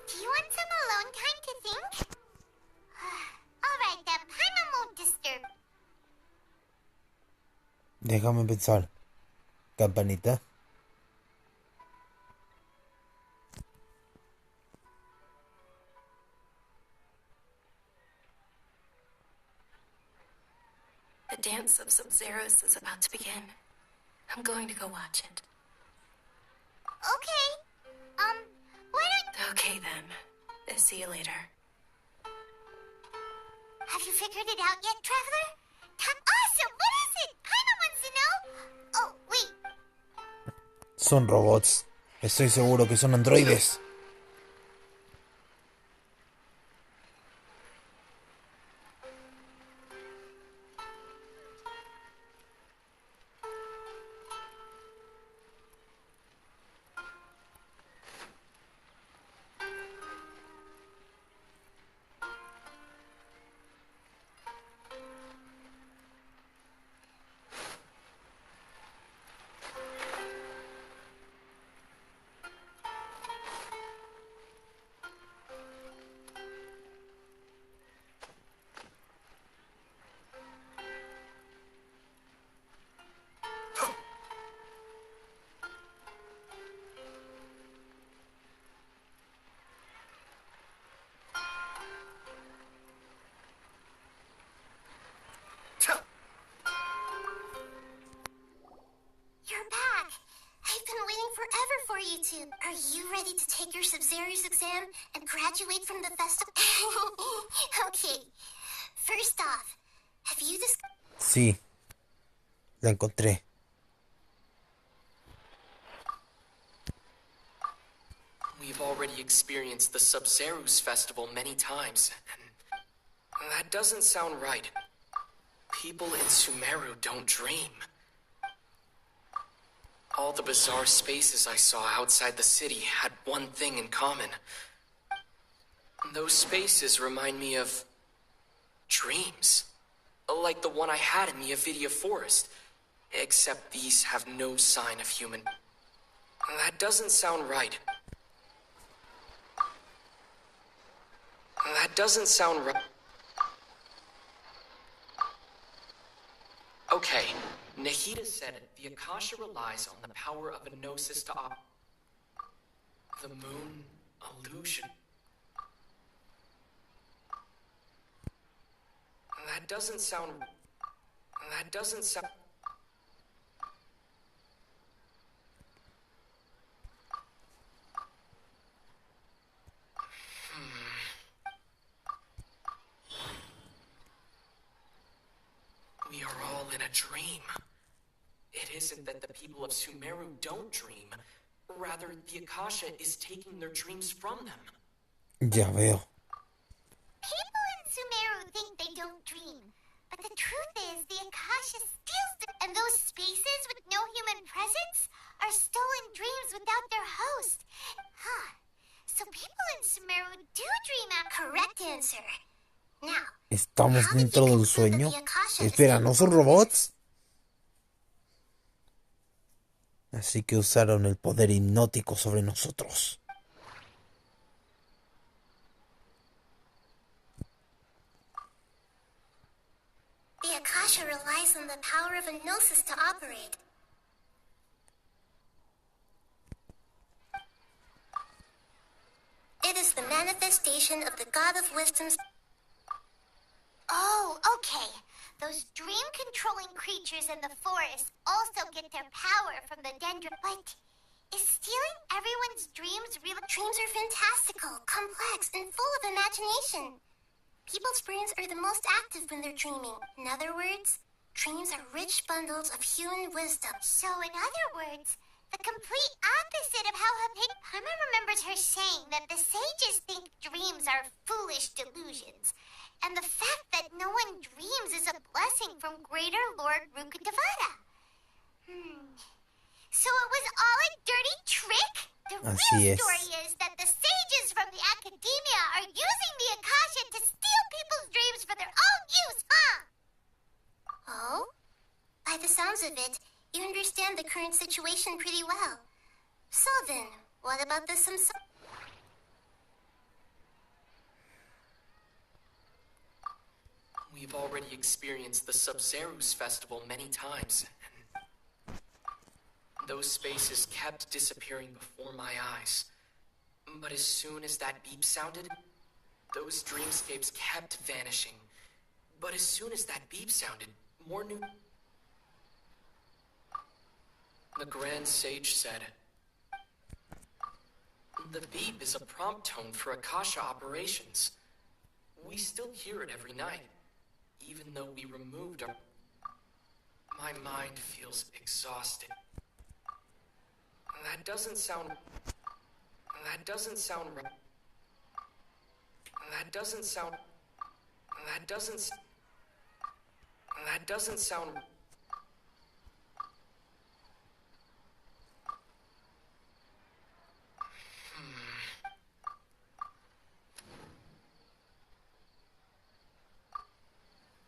Do you want some alone time to think? Alright then, Paimon won't disturb. Déjame pensar. Campanita. The dance of Sub-Zeros is about to begin. I'm going to go watch it. Okay. Why don't... Okay then. See you later. Have you figured it out yet, Traveler? Awesome! What is it? Paimon wants to know. Oh, wait. Son robots. Estoy seguro que son androides. You're back. I've been waiting forever for you two. Are you ready to take your Sub-Zero's exam and graduate from the festival? Okay. First off, have you Sí. La encontré. We've already experienced the Sub-Zero's festival many times, and that doesn't sound right. People in Sumeru don't dream. All the bizarre spaces I saw outside the city had one thing in common. Those spaces remind me of... dreams. Like the one I had in the Avidia Forest. Except these have no sign of human... That doesn't sound right. That doesn't sound right. Okay, Nahida said the Akasha relies on the power of a gnosis to the moon illusion. That doesn't sound... That doesn't sound... We are all in than a dream. It isn't that the people of Sumeru don't dream. Rather, the Akasha is taking their dreams from them. Ya veo. People in Sumeru think they don't dream. But the truth is, the Akasha steals them. And those spaces with no human presence are stolen dreams without their host. Huh. So people in Sumeru do dream out. Correct answer. Now, ¿Estamos dentro del sueño? Espera, ¿no son robots? Así que usaron el poder hipnótico sobre nosotros. The Akasha relies on the power of a gnosis to operate. It is the manifestation of the God of Wisdom's... Oh, okay. Those dream-controlling creatures in the forest also get their power from the dendron. But is stealing everyone's dreams real? Dreams are fantastical, complex, and full of imagination. People's brains are the most active when they're dreaming. In other words, dreams are rich bundles of human wisdom. So in other words, the complete opposite of how Paimon remembers her saying that the sages think dreams are foolish delusions. And the fact that no one dreams is a blessing from Greater Lord Rukkhadevata. So it was all a dirty trick? The real story is that the sages from the academia are using the Akasha to steal people's dreams for their own use, huh? Oh? By the sounds of it, you understand the current situation pretty well. So then, what about the We've already experienced the Sub-Zerus festival many times. Those spaces kept disappearing before my eyes. But as soon as that beep sounded, those dreamscapes kept vanishing. But as soon as that beep sounded, more new... The Grand Sage said, "The beep is a prompt tone for Akasha operations. We still hear it every night, even though we removed our... My mind feels exhausted. That doesn't sound right. That doesn't sound...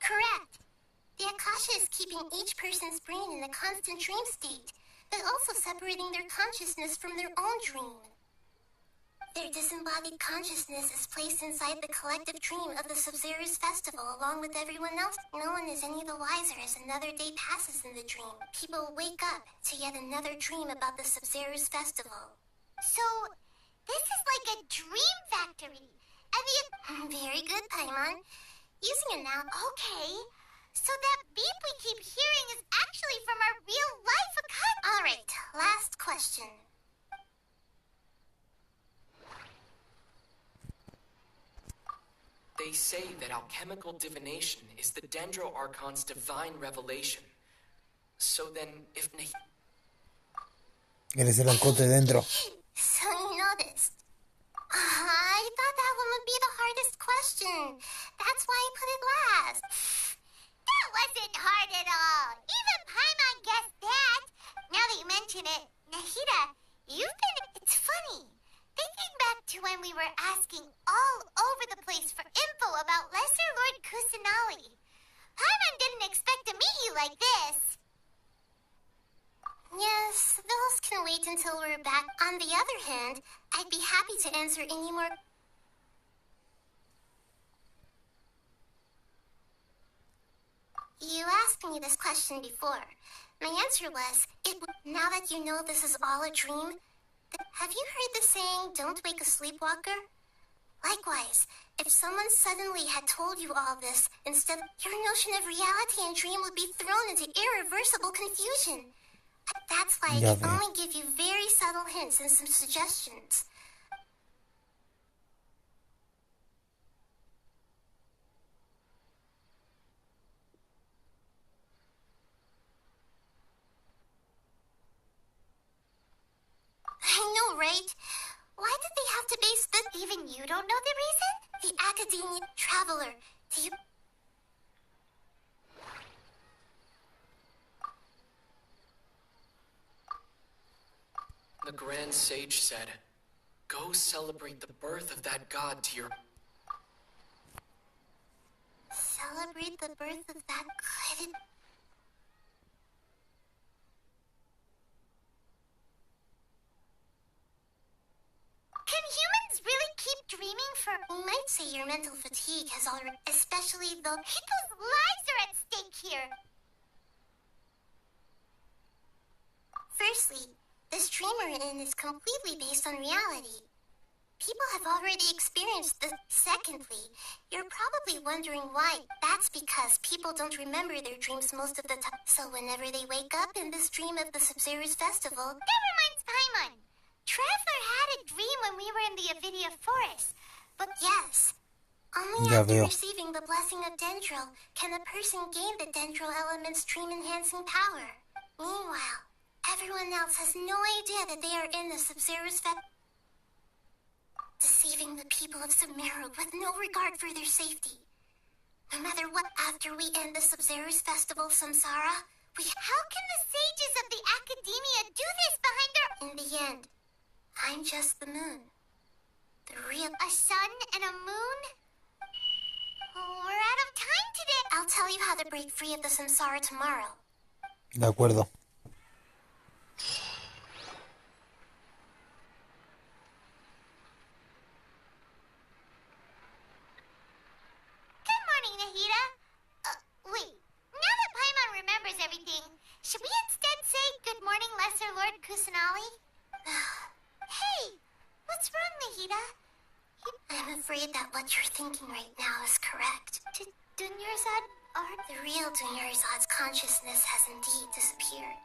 Correct. The Akasha is keeping each person's brain in a constant dream state, but also separating their consciousness from their own dream. Their disembodied consciousness is placed inside the collective dream of the Sub-Zerus festival along with everyone else. No one is any the wiser as another day passes in the dream. People wake up to yet another dream about the Sub-Zerus festival. So, this is like a dream factory. And the... Very good, Paimon. Using it now. Okay. So that beep we keep hearing is actually from our real-life Akasha. All right, last question. They say that alchemical divination is the Dendro Archon's divine revelation. So then, if Eres el arconte dentro. So you noticed. I thought that one would be the hardest question. That's why I put it last. That wasn't hard at all. Even Paimon guessed that. Now that you mention it, Nahida, you've been... It's funny. Thinking back to when we were asking all over the place for info about Lesser Lord Kusanali. Paimon didn't expect to meet you like this. Yes, those can wait until we're back. On the other hand, I'd be happy to answer any more... You asked me this question before. My answer was, now that you know this is all a dream, have you heard the saying, don't wake a sleepwalker? Likewise, if someone suddenly had told you all this, instead, your notion of reality and dream would be thrown into irreversible confusion. That's why I can only give you very subtle hints and some suggestions. don't know the reason? The Academia Traveler. Do you... The Grand Sage said, "Go celebrate the birth of that god to your..." Celebrate the birth of that god? Can humans really keep dreaming for... You might say your mental fatigue has already... Especially though... People's lives are at stake here! Firstly, this dream we're in is completely based on reality. People have already experienced this. Secondly, you're probably wondering why. That's because people don't remember their dreams most of the time. So whenever they wake up in this dream of the Sub-Zero's festival... That reminds Paimon. Traveler had a dream when we were in the Avidia Forest. But yes, only after receiving the blessing of Dendro can a person gain the Dendro element's dream-enhancing power. Meanwhile, everyone else has no idea that they are in the Sub-Zero's festival. Deceiving the people of Sumeru with no regard for their safety. No matter what, after we end the Sub-Zero's festival, Samsara, we... How can the sages of the Academia do this behind our... In the end, I'm just the moon. The real... A sun and a moon? Oh, we're out of time today. I'll tell you how to break free of the Samsara tomorrow. De acuerdo. Wait. Now that Paimon remembers everything, should we instead say good morning, Lesser Lord Kusanali? Hey, what's wrong, Nahida? I'm afraid that what you're thinking right now is correct. Did Dunyarzad or... The real Dunyarzad's consciousness has indeed disappeared.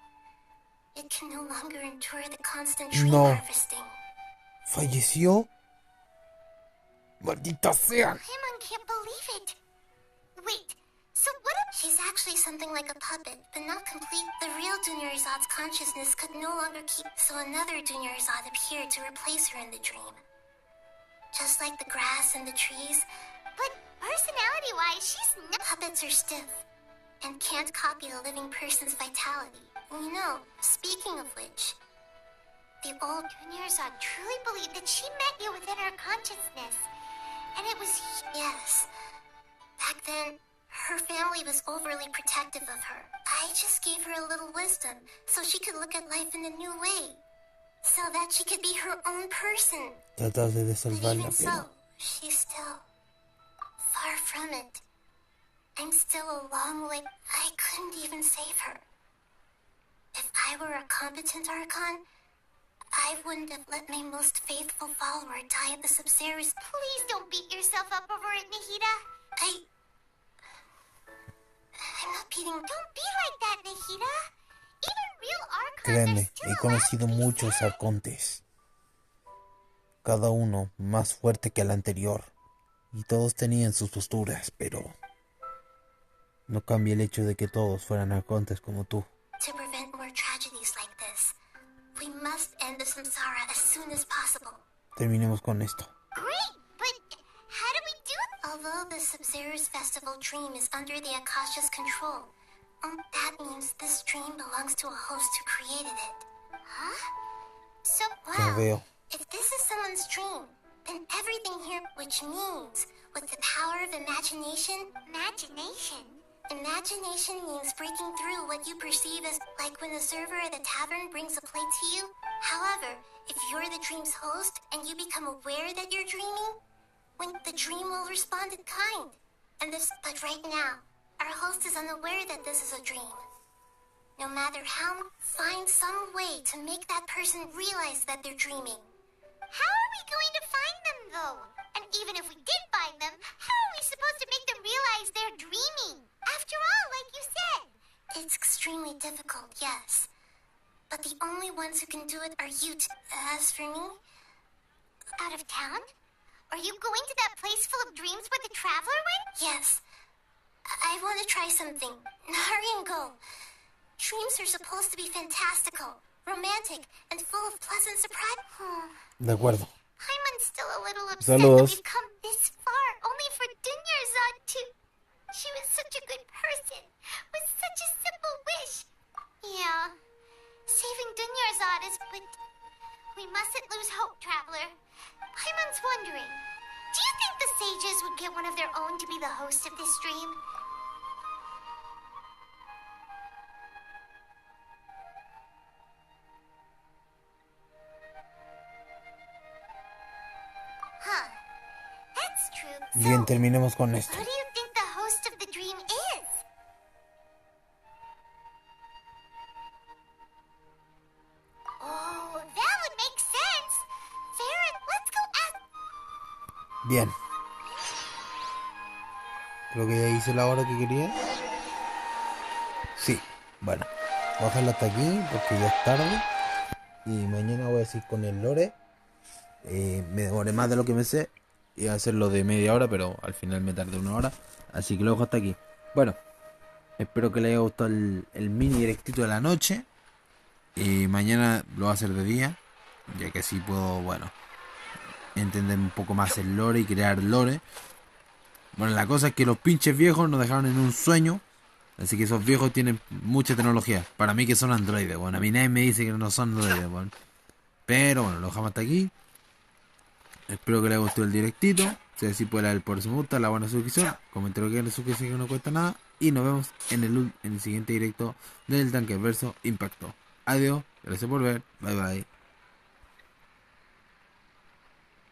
It can no longer endure the constant dream harvesting. ¿Falleció? ¡Maldita sea! Paimon can't believe it. Wait, so what if... She's actually something like a puppet, but not complete. The real Dunyarzad's consciousness could no longer keep... So another Dunyarzad appeared to replace her in the dream. Just like the grass and the trees. But personality-wise, she's not... Puppets are stiff, and can't copy a living person's vitality. You know, speaking of which, the old Dunyarzad truly believed that she met you within her consciousness. And it was... Yes. Back then, her family was overly protective of her. I just gave her a little wisdom so she could look at life in a new way. So that she could be her own person. Tratar de But salvarla, even pero... so, she's still far from it. I'm still a long way. I couldn't even save her. If I were a competent Archon, I wouldn't have let my most faithful follower die at the Sub-Zero's. Please don't beat yourself up over it, Nahida. I'm not beating... Don't be like that, Nahida. Even real Archons Créeme, are still he conocido allowed to be muchos sad. arcontes. Cada uno más fuerte que el anterior. Y todos tenían sus posturas, pero... no cambia el hecho de que todos fueran arcontes como tú. To prevent more tragedies like this, we must end the Samsara as soon as possible. Terminemos con esto. Great, but how do we do it? Although the Sub-Zero's festival dream is under the Akasha's control, that means this dream belongs to a host who created it. Huh? So, Ya veo. If this is someone's dream, then everything here, which means, with the power of imagination... Imagination means breaking through what you perceive as, like when the server at the tavern brings a plate to you. However, if you're the dream's host and you become aware that you're dreaming, when the dream will respond in kind. But right now, our host is unaware that this is a dream. No matter how, find some way to make that person realize that they're dreaming. How are we going to find them, though? And even if we did find them, how are we supposed to make them realize they're dreaming? After all, like you said. It's extremely difficult, yes. But the only ones who can do it are you two. As for me... Out of town? Are you going to that place full of dreams where the Traveler went? Yes. I want to try something. Hurry and go. Dreams are supposed to be fantastical, romantic, and full of pleasant surprise. De acuerdo. Paimon's still a little upset Saludos. that we've come this far only for Dunyarzad to... She was such a good person, with such a simple wish. Yeah, saving Dunyarzad is... but we mustn't lose hope, Traveler. Paimon's wondering, do you think the sages would get one of their own to be the host of this stream? Huh. That's true. Bien, terminemos con esto. Who do you think the host of the dream is? Oh, that would make sense. Farron, let's go ask... Bien. Creo que ya hice la hora que quería. Sí, bueno. Voy a dejarlo hasta aquí porque ya es tarde. Y mañana voy a seguir con el lore. Me demoré más de lo que me sé. Iba a hacerlo de media hora, pero al final me tardé 1 hora. Así que lo dejo hasta aquí. Bueno, espero que les haya gustado el mini directito de la noche. Mañana lo voy a hacer de día, ya que así puedo, bueno, entender un poco más el lore y crear lore. Bueno, la cosa es que los pinches viejos nos dejaron en un sueño. Así que esos viejos tienen mucha tecnología. Para mí que son androides, bueno, a mí nadie me dice que no son androides, bueno. Pero bueno, lo dejamos hasta aquí. Espero que les haya gustado el directito. Si así puede dar el por si me gusta, la buena suscripción. Comenten lo que quieran, suscripción que no cuesta nada. Y nos vemos en el siguiente directo del Dankerverse Impacto. Adiós, gracias por ver. Bye bye.